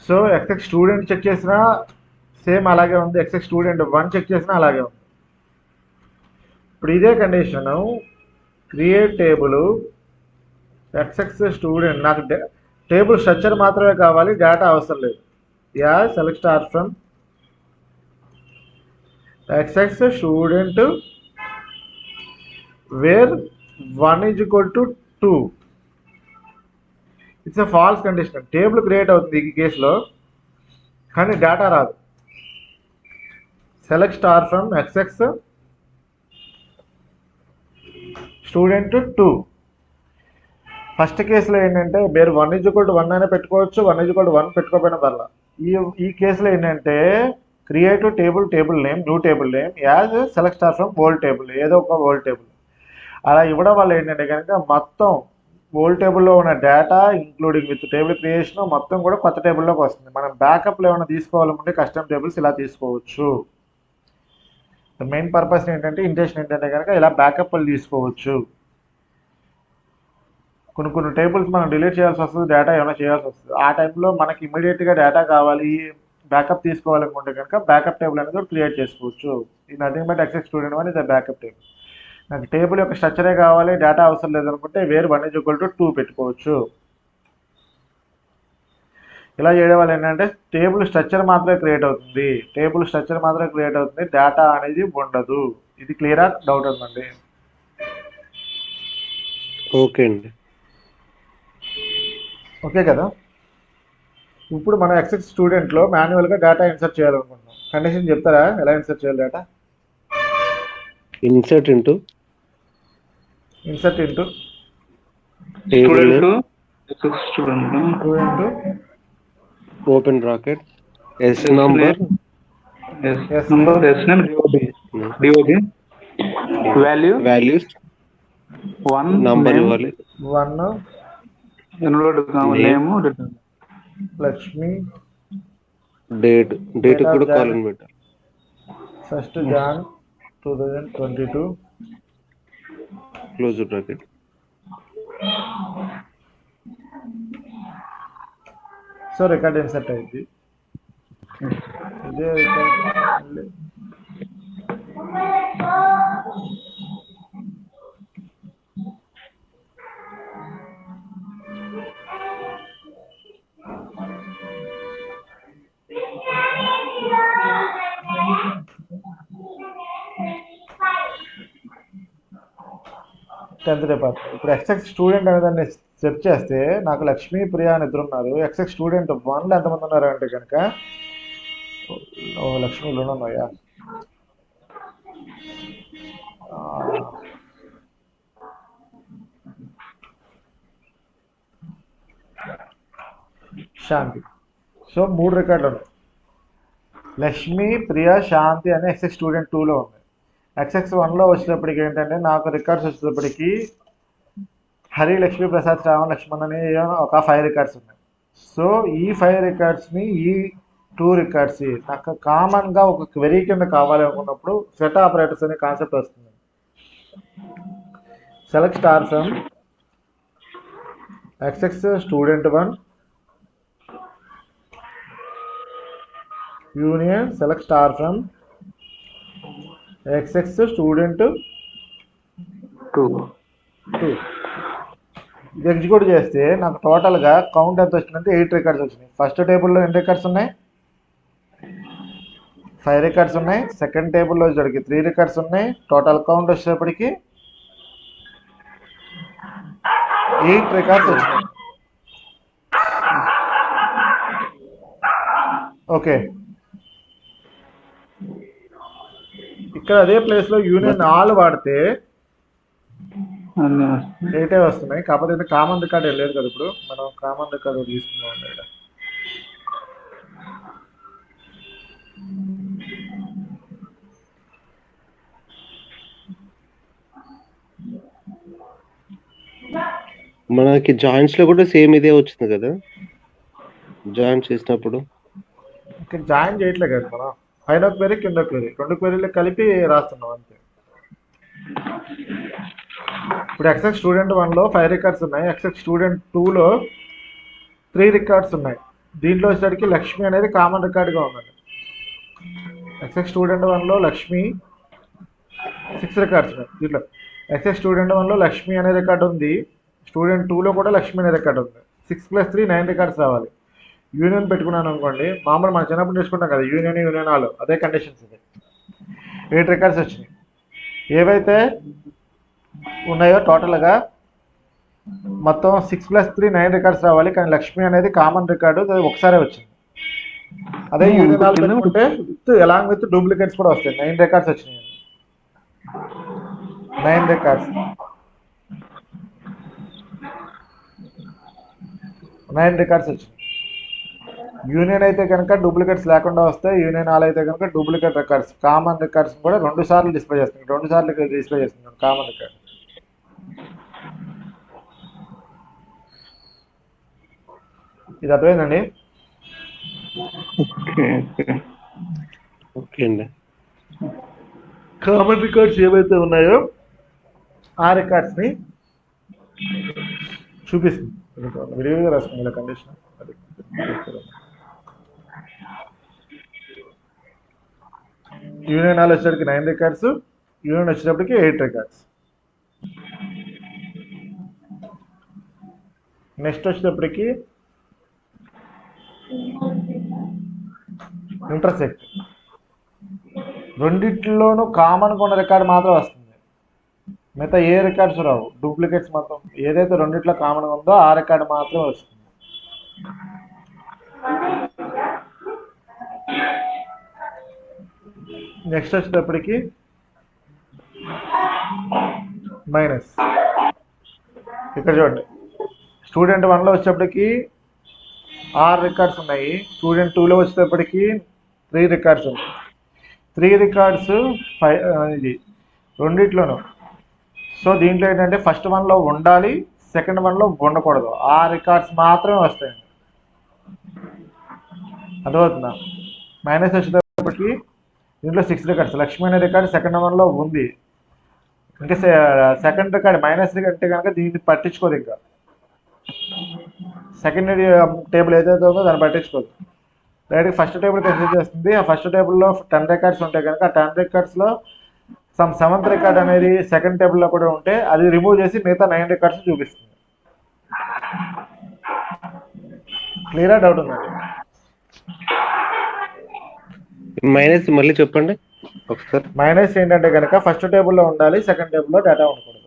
సో ఎక్సెస్ స్టూడెంట్ చెక్ చేసినా సేమ్ అలాగే ఉంది, ఎక్సెస్ స్టూడెంట్ 1 చెక్ చేసినా అలాగే ఉంది. ఇప్పుడు ఇదే condition create table excess student. నాకు టేబుల్ స్ట్రక్చర్ మాత్రమే కావాలి, డేటా అవసరం లేదు. Yeah select star from excess student where 1 is equal to 2. It's a false condition. Table క్రియేట్ అవుతుంది ఈ కేసులో, కానీ డేటా రాదు. Select star from XX student 2. First కేసులో ఏంటంటే మీరు 1:1 అయినా పెట్టుకోవచ్చు, 1:1 పెట్టుకోకపోయినా పర్లా. ఈ కేసులో ఏంటంటే create table name, new table name as select star from old table, ఏదో ఒక ఓల్డ్ టేబుల్. అలా ఇవ్వడం వల్ల ఏంటంటే కనుక మొత్తం ఓల్డ్ టేబుల్లో ఉన్న data including with table creation మొత్తం కూడా కొత్త టేబుల్లోకి వస్తుంది. మనం బ్యాకప్లో ఏమైనా తీసుకోవాలనుకుంటే కస్టమ్ టేబుల్స్ ఇలా తీసుకోవచ్చు. మెయిన్ పర్పస్ ఏంటంటే ఇంటెన్షన్ ఏంటంటే కనుక ఇలా బ్యాకప్లు తీసుకోవచ్చు. కొన్ని టేబుల్స్ మనం డిలీట్ చేయాల్సి వస్తుంది, డేటా ఏమైనా చేయాల్సి వస్తుంది. ఆ టైంలో మనకి ఇమీడియట్గా డేటా కావాలి, బ్యాకప్ తీసుకోవాలనుకుంటే కనుక బ్యాకప్ టేబుల్ అనేది కూడా క్రియేట్ చేసుకోవచ్చు. ఇది నథింగ్ బట్ ఎక్సెస్ స్టూడెంట్ 1 ఇది బ్యాకప్ టేబుల్. నాకు టేబుల్ యొక్క స్ట్రక్చరే కావాలి, డేటా అవసరం లేదనుకుంటే వేరు 1:2 పెట్టుకోవచ్చు. ఇలా చేయడం వల్ల ఏంటంటే టేబుల్ స్ట్రక్చర్ మాత్రమే క్రియేట్ అవుతుంది, డేటా అనేది ఉండదు. ఇది క్లియరా, డౌట్ ఉందండి? ఓకే అండి. ఓకే కదా. ఇప్పుడు మనం ఎక్సెస్ స్టూడెంట్లో మాన్యువల్గా డేటా ఇన్సర్ట్ చేయాలనుకుంటున్నాం. కండిషన్ చెప్తారా ఎలా ఇన్సర్ట్ చేయాలి data? Insert into table student open bracket S number S name DOD values 1 number ఇవ్వాలి. 1 నేమ్ లక్ష్మి డేట్ కూడా కాలన్ పెట్టాలి. 1 Jan 2022 close bracket. So record insert అయింది. ఇదే టెన్త్ డిపార్ట్మెంట్. ఇప్పుడు ఎక్సెక్స్ స్టూడెంట్ అనే దాన్ని సెర్చ్ చేస్తే నాకు లక్ష్మీ ప్రియా అని ఇద్దరు ఉన్నారు. ఎక్సెక్స్ స్టూడెంట్ 1లో ఎంతమంది ఉన్నారు అంటే కనుక లక్ష్మీలోనే ఉన్నాయా, శాంతి. సో 3 రికార్డులు ఉన్నాయి. లక్ష్మి, ప్రియా, శాంతి అనే ఎక్సెక్స్ స్టూడెంట్ 2లో ఉంది. ఎక్సెక్స్ 1లో వచ్చేటప్పటికి ఏంటంటే నాకు రికార్డ్స్ వచ్చేటప్పటికి హరి, లక్ష్మీ, ప్రసాద్, శ్రావణ్, లక్ష్మణ్ అనే ఒక 5 రికార్డ్స్ ఉన్నాయి. సో ఈ 5 రికార్డ్స్ని ఈ 2 రికార్డ్స్ నాకు కామన్గా ఒక క్వెరీ కింద కావాలి అనుకున్నప్పుడు సెట్ ఆపరేటర్స్ అనే కాన్సెప్ట్ వస్తుంది. Select star from execs student 1 union select star from execs student 2. ఇది ఎగ్జిక్యూట్ చేస్తే నాకు టోటల్గా కౌంట్ ఎంత వచ్చిందంటే 8 రికార్డ్స్ వచ్చినాయి. ఫస్ట్ టేబుల్లో ఎన్ని రికార్డ్స్ ఉన్నాయి? 5 రికార్డ్స్ ఉన్నాయి. సెకండ్ టేబుల్లో వచ్చేటప్పటికి 3 రికార్డ్స్ ఉన్నాయి. టోటల్ కౌంట్ వచ్చేటప్పటికి 8 రికార్డ్స్ వచ్చినాయి. ఓకే, ఇక్కడ అదే ప్లేస్లో యూనియన్ ఆల్ వాడితే 8 వస్తున్నాయి. కాకపోతే కామన్ రికార్డ్ లేదు కదా. ఇప్పుడు మనం కామన్ రికార్డు తీసుకున్నాం ఇక్కడ. మనకి జాయింట్స్ లో కూడా సేమ్ ఇదే వచ్చింది కదా, జాయిన్ చేసినప్పుడు. ఇక్కడ జాయిన్ చేయట్లేదు కదా మనం, పైన క్వెరీ కింద క్వెరీ 2 క్వెరీలు కలిపి రాస్తున్నాం అంతే. ఇప్పుడు ఎక్సెక్స్ స్టూడెంట్ 1లో 5 రికార్డ్స్ ఉన్నాయి. ఎక్సెక్స్ స్టూడెంట్ 2లో 3 రికార్డ్స్ ఉన్నాయి. దీంట్లో వచ్చేసరికి లక్ష్మి అనేది కామన్ రికార్డ్గా ఉందండి. ఎక్సెక్స్ స్టూడెంట్ 1లో లక్ష్మి 6 రికార్డ్స్ ఉన్నాయి. దీంట్లో ఎక్సెక్స్ స్టూడెంట్ 1లో లక్ష్మి అనే రికార్డ్ ఉంది. స్టూడెంట్ 2లో కూడా లక్ష్మి అనే రికార్డ్ ఉంది. 6 + 3 9 రికార్డ్స్ రావాలి. యూనియన్ పెట్టుకున్నాను అనుకోండి, మామూలు మనం చిన్నప్పుడు నేర్చుకుంటాం కదా యూనియన్ ఆల్, అదే కండిషన్స్ ఇది. 8 రికార్డ్స్ వచ్చినాయి. ఏవైతే ఉన్నాయో టోటల్గా మొత్తం 6+3 9 రికార్డ్స్ రావాలి, కానీ లక్ష్మి అనేది కామన్ రికార్డు, అది ఒకసారే వచ్చింది. అదే యూనియన్ ఆల్ ఉంటుంది. పెట్టుకుంటే ఎలాంగ్ విత్ డూప్లికేట్స్ కూడా వస్తాయి. 9 రికార్డ్స్ వచ్చినాయి. 9 రికార్డ్స్ 9 రికార్డ్స్ వచ్చినాయి. యూనియన్ అయితే కనుక డూప్లికేట్స్ లేకుండా వస్తాయి. యూనియన్ ఆల్ అయితే కనుక డూప్లికేట్ రికార్డ్స్, కామన్ రికార్డ్స్ కూడా 2 సార్లు డిస్ప్లే చేస్తుంది. 2 సార్లు డిస్ప్లే చేస్తుంది కామన్ రికార్డ్. ఇది అర్థమైందండి? ఓకే ఓకే ఓకే అండి. కామన్ రికార్డ్స్ ఏవైతే ఉన్నాయో ఆ రికార్డ్స్ని చూపిస్తుంది. విడివిడిగా రాసుకుని ఇలా కండిషన్. యూనియన్ ఆల్ వచ్చేటప్పటికి 9 రికార్డ్స్, యూనియన్ వచ్చేటప్పటికి 8 రికార్డ్స్. నెక్స్ట్ వచ్చేటప్పటికి ఇంటర్సెక్ట్. రెండిట్లోనూ కామన్గా ఉన్న రికార్డ్ మాత్రం వస్తుంది, మిగతా ఏ రికార్డ్స్ రావు. డూప్లికేట్స్ మొత్తం ఏదైతే రెండిట్లో కామన్గా ఉందో ఆ రికార్డ్ మాత్రం వస్తుంది. నెక్స్ట్ వచ్చేటప్పటికి మైనస్. ఇక్కడ చూడండి, స్టూడెంట్ 1లో వచ్చేటప్పటికి 6 రికార్డ్స్ ఉన్నాయి, స్టూడెంట్ 2లో వచ్చేటప్పటికి 3 రికార్డ్స్ ఉన్నాయి. 3 రికార్డ్స్ ఇది రెండిట్లోనూ. సో దీంట్లో ఏంటంటే ఫస్ట్ 1లో ఉండాలి, సెకండ్ 1లో ఉండకూడదు. ఆ రికార్డ్స్ మాత్రమే వస్తాయండి. అర్థమవుతుందా? మైనస్ వచ్చేటప్పటికి దీంట్లో 6 రికార్డ్స్, లక్ష్మి అనే రికార్డ్ సెకండ్ 1లో ఉంది. ఇంకా సెకండ్ రికార్డ్ మైనస్ అంటే కనుక దీన్ని పట్టించుకోదు. ఇంకా సెకండ్ టేబుల్ ఏదైతే ఉందో దాన్ని పట్టించుకోదు. డైరెక్ట్ ఫస్ట్ టేబుల్ కన్సిడర్ చేస్తుంది. ఆ ఫస్ట్ టేబుల్లో 10 రికార్డ్స్ ఉంటాయి కనుక ఆ 10 రికార్డ్స్లో సమ్ 7th రికార్డ్ అనేది సెకండ్ టేబుల్లో కూడా ఉంటే అది రిమూవ్ చేసి మిగతా 9 రికార్డ్స్ చూపిస్తుంది. క్లియరా? డౌట్ ఉందండి? మైనస్ మళ్ళీ చెప్పండి ఒకసారి. మైనస్ ఏంటంటే కనుక ఫస్ట్ టేబుల్లో ఉండాలి, సెకండ్ టేబుల్లో డేటా ఉండకూడదు.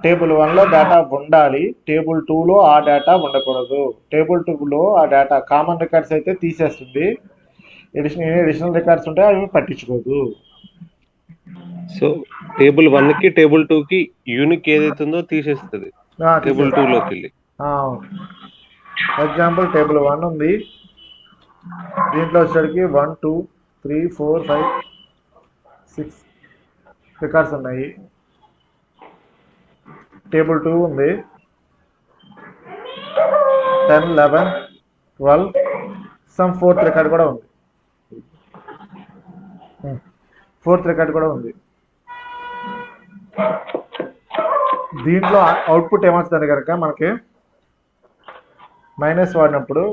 టేబుల్ 1లో డేటా ఉండాలి, టేబుల్ 2లో ఆ డేటా ఉండకూడదు. టేబుల్ 2లో ఆ డేటా కామన్ రికార్డ్స్ అయితే తీసేస్తుంది, ఎడిషనల్ రికార్డ్స్ ఉంటే అవి పట్టించుకోదు. సో టేబుల్ 1కి టేబుల్ 2కి యూనిక్ ఏదైతే ఉందో తీసేస్తుంది టేబుల్ 2లోకి వెళ్ళి. ఫర్ ఎగ్జాంపుల్ టేబుల్ 1 ఉంది, దీంట్లో వచ్చేసరికి 1 2 3 4 5 6 రికార్డ్స్ ఉన్నాయి. టేబుల్ 2 ఉంది, 10 11 12 సమ్ 4th రికార్డ్ కూడా ఉంది. 4th రికార్డ్ కూడా ఉంది. దీంట్లో అవుట్పుట్ ఏమవుతుంది కనుక మనకి మైనస్ వాడినప్పుడు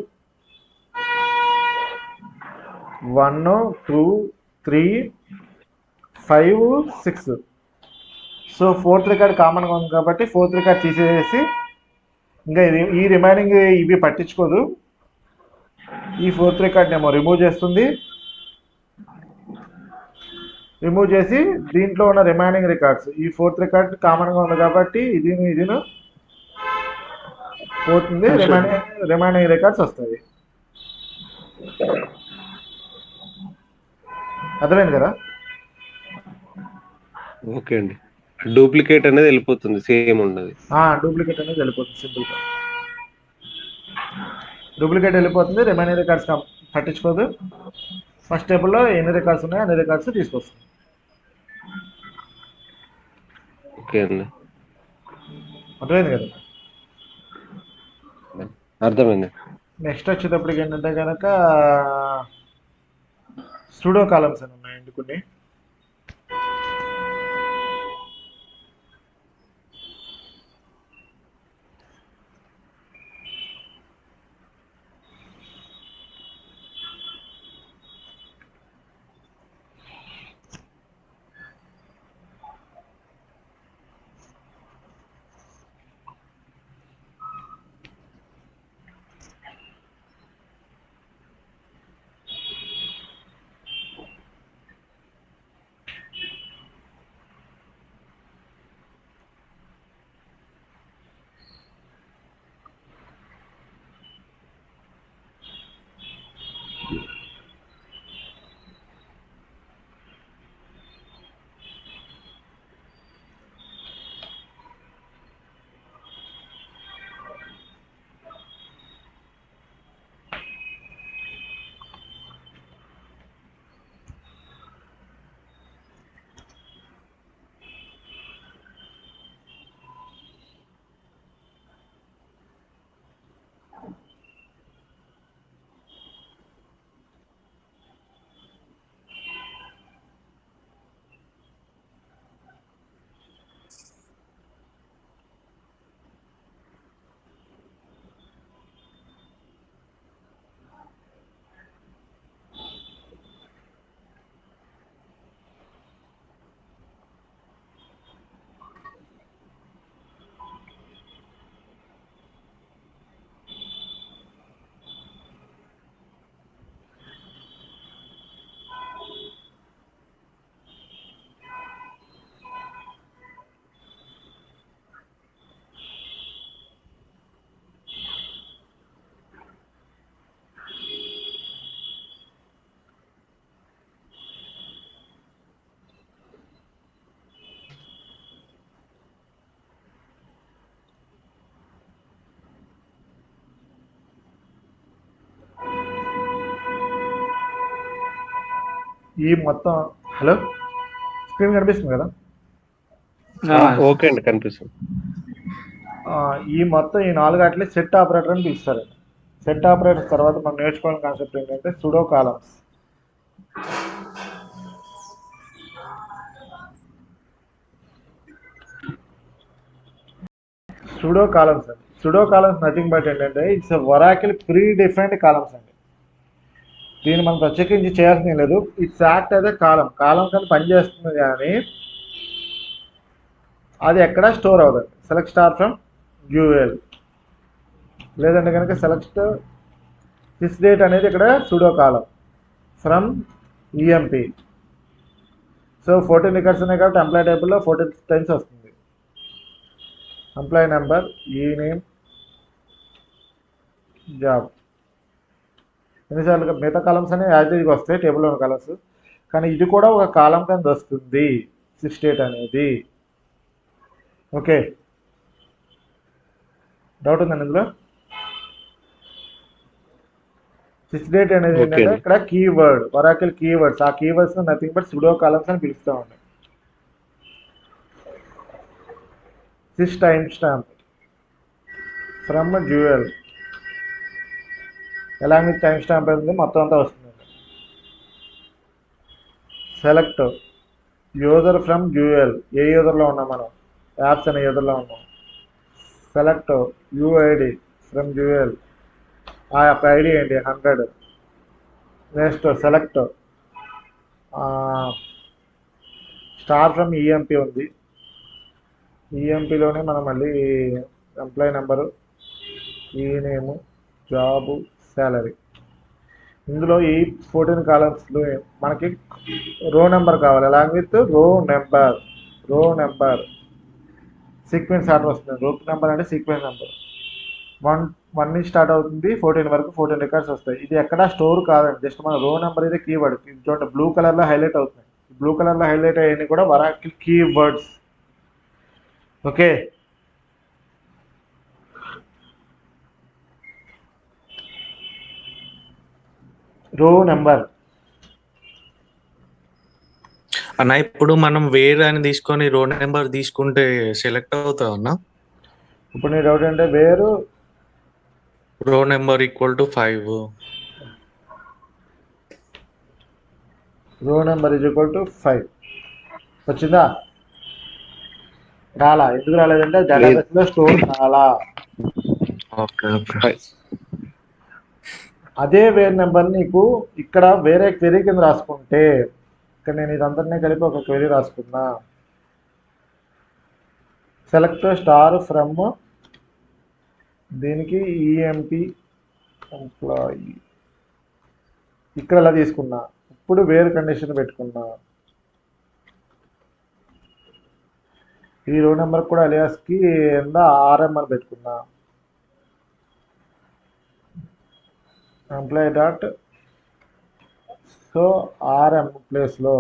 1 2 3 5 6. సో 4th రికార్డ్ కామన్గా ఉంది కాబట్టి 4th రికార్డ్ తీసేసి ఇంకా ఈ రిమైనింగ్ ఇవి పట్టించుకోదు. ఈ 4th రికార్డ్ ఏమో రిమూవ్ చేస్తుంది. రిమూవ్ చేసి దీంట్లో ఉన్న రిమైనింగ్ రికార్డ్స్, ఈ 4th రికార్డ్ కామన్గా ఉంది కాబట్టి ఇదిను పోతుంది, రిమైనింగ్ రికార్డ్స్ వస్తాయి. అర్థమైంది కదా? ఓకే అండి. డూప్లికేట్ అనేది వెళ్ళిపోతుంది, సేమ్ ఉండదు. డూప్లికేట్ అనేది వెళ్ళిపోతుంది, సింపుల్గా డూప్లికేట్ వెళ్ళిపోతుంది. రిమైనింగ్ రికార్డ్స్ పట్టించుకోదు. ఫస్ట్ టేబుల్లో ఎన్ని రికార్డ్స్ ఉన్నాయో అన్ని రికార్డ్స్ తీసుకొస్తుంది. ఓకే అండి, అర్థమైంది కదా? అర్థమైంది. నెక్స్ట్ వచ్చేటప్పటికి ఏంటంటే కనుక సూడో కాలమ్స్ అని ఉన్నాయండి కొన్ని. ఈ మొత్తం హలో స్క్రీన్ కనిపిస్తుంది కదా? ఓకే అండి, కనిపిస్తుంది. ఈ మొత్తం ఈ 4 వాటిని సెట్ ఆపరేటర్ అని పిలుస్తారు. సెట్ ఆపరేటర్ తర్వాత మనం నేర్చుకోవాలని కాన్సెప్ట్ ఏంటంటే సుడో కాలమ్స్. సుడో కాలమ్స్ అండి. సుడో కాలమ్స్ నథింగ్ బట్ ఏంటంటే it's Oracle pre defined columns అండి. దీన్ని మనం ప్రత్యేకించి చేయాల్సిన లేదు. ఇట్స్ యాక్ట్ యాజ్ ఎ కాలం కానీ పనిచేస్తుంది, కానీ అది ఎక్కడ స్టోర్ అవ్వదు. సెలెక్ట్ స్టార్ ఫ్రమ్ యూఎల్ లేదంటే కనుక సెలెక్ట్ దిస్ డేట్ అనేది ఇక్కడ sudo column from EMP. So 14 records ఉన్నాయి కాబట్టి ఎంప్లాయ్ టేబుల్లో 14 టైమ్స్ వస్తుంది. ఎంప్లాయ్ నెంబర్, ఈ నేమ్, జాబ్. ఎన్నిసార్లు మిగతా కాలమ్స్ అనేవి యాజ్ యూజువల్గా వస్తాయి టేబుల్లో ఉన్న కాలమ్స్, కానీ ఇది కూడా ఒక కాలం కింద వస్తుంది 6 డేట్ అనేది. ఓకే, డౌట్ ఉందండి ఇందులో? 6 డేట్ అనేది ఏంటంటే ఇక్కడ కీవర్డ్, ఒరాకిల్ కీవర్డ్స్. ఆ keywords nothing but sudo columns అని పిలుస్తూ ఉన్నాయి. 6 టైమ్ స్టాంప్ ఫ్రమ్ డ్యూయల్ ఎలా మీకు టైం స్టాంప్ అనేది మొత్తం అంతా వస్తుంది. సెలెక్ట్ యూజర్ ఫ్రమ్ డ్యూయల్, ఏ యూజర్లో ఉన్నాం మనం, యాప్స్ అనే యూజర్లో ఉన్నాం. సెలెక్ట్ యూఐడి ఫ్రమ్ డ్యూయల్, ఆ యొక్క ఐడి ఏంటి 100. Next select star from EMP ఉంది. ఈఎంపిలోనే మనం మళ్ళీ ఎంప్లాయీ నెంబరు, ఈ నేము, జాబు, శాలరీ. ఇందులో ఈ 14 కాలమ్స్లో మనకి రో నెంబర్ కావాలి, along with row number sequence order వస్తుంది. రో నెంబర్ అంటే సీక్వెన్స్ నెంబర్ 1 నుంచి స్టార్ట్ అవుతుంది, 14 వరకు 14 రికార్డ్స్ వస్తాయి. ఇది ఎక్కడా స్టోర్ కాదండి, జస్ట్ మన రో నెంబర్ ఇది కీవర్డ్. చూడండి బ్లూ కలర్లో హైలైట్ అవుతుంది. బ్లూ కలర్లో హైలైట్ అయ్యేవి కూడా ఒరాకిల్ కీవర్డ్స్. ఓకే, రో నెంబర్ అన్న. ఇప్పుడు మనం వేర్ అని తీసుకొని రో నెంబర్ తీసుకుంటే సెలెక్ట్ అవుతావు అన్న? ఇప్పుడు నీ డౌట్ అంటే వేరు రో నెంబర్ ఈక్వల్ టు 5. రో నెంబర్ ఈజ్ ఈక్వల్ టు 5 వచ్చిందా? రాలా. ఎందుకు రాలేదంటే డేటాబేస్లో స్టోర్ కాలా. Okay okay. అదే వేర్ నెంబర్ నీకు ఇక్కడ వేరే క్వెరీ కింద రాసుకుంటే, ఇక్కడ నేను ఇదంతా కలిపి ఒక క్వెరీ రాసుకున్నా. సెలెక్ట్ స్టార్ ఫ్రమ్ దీనికి ఈఎంపి ఎంప్లాయీ, ఇక్కడ ఎలా తీసుకున్నా. ఇప్పుడు వేరు కండిషన్ పెట్టుకున్నా. ఈ రో నెంబర్ కూడా అలియాస్కి ఆర్ఎం అని పెట్టుకున్నా. ఎంప్లాయీ డాట్ సో ఆర్ఎం ప్లేస్లో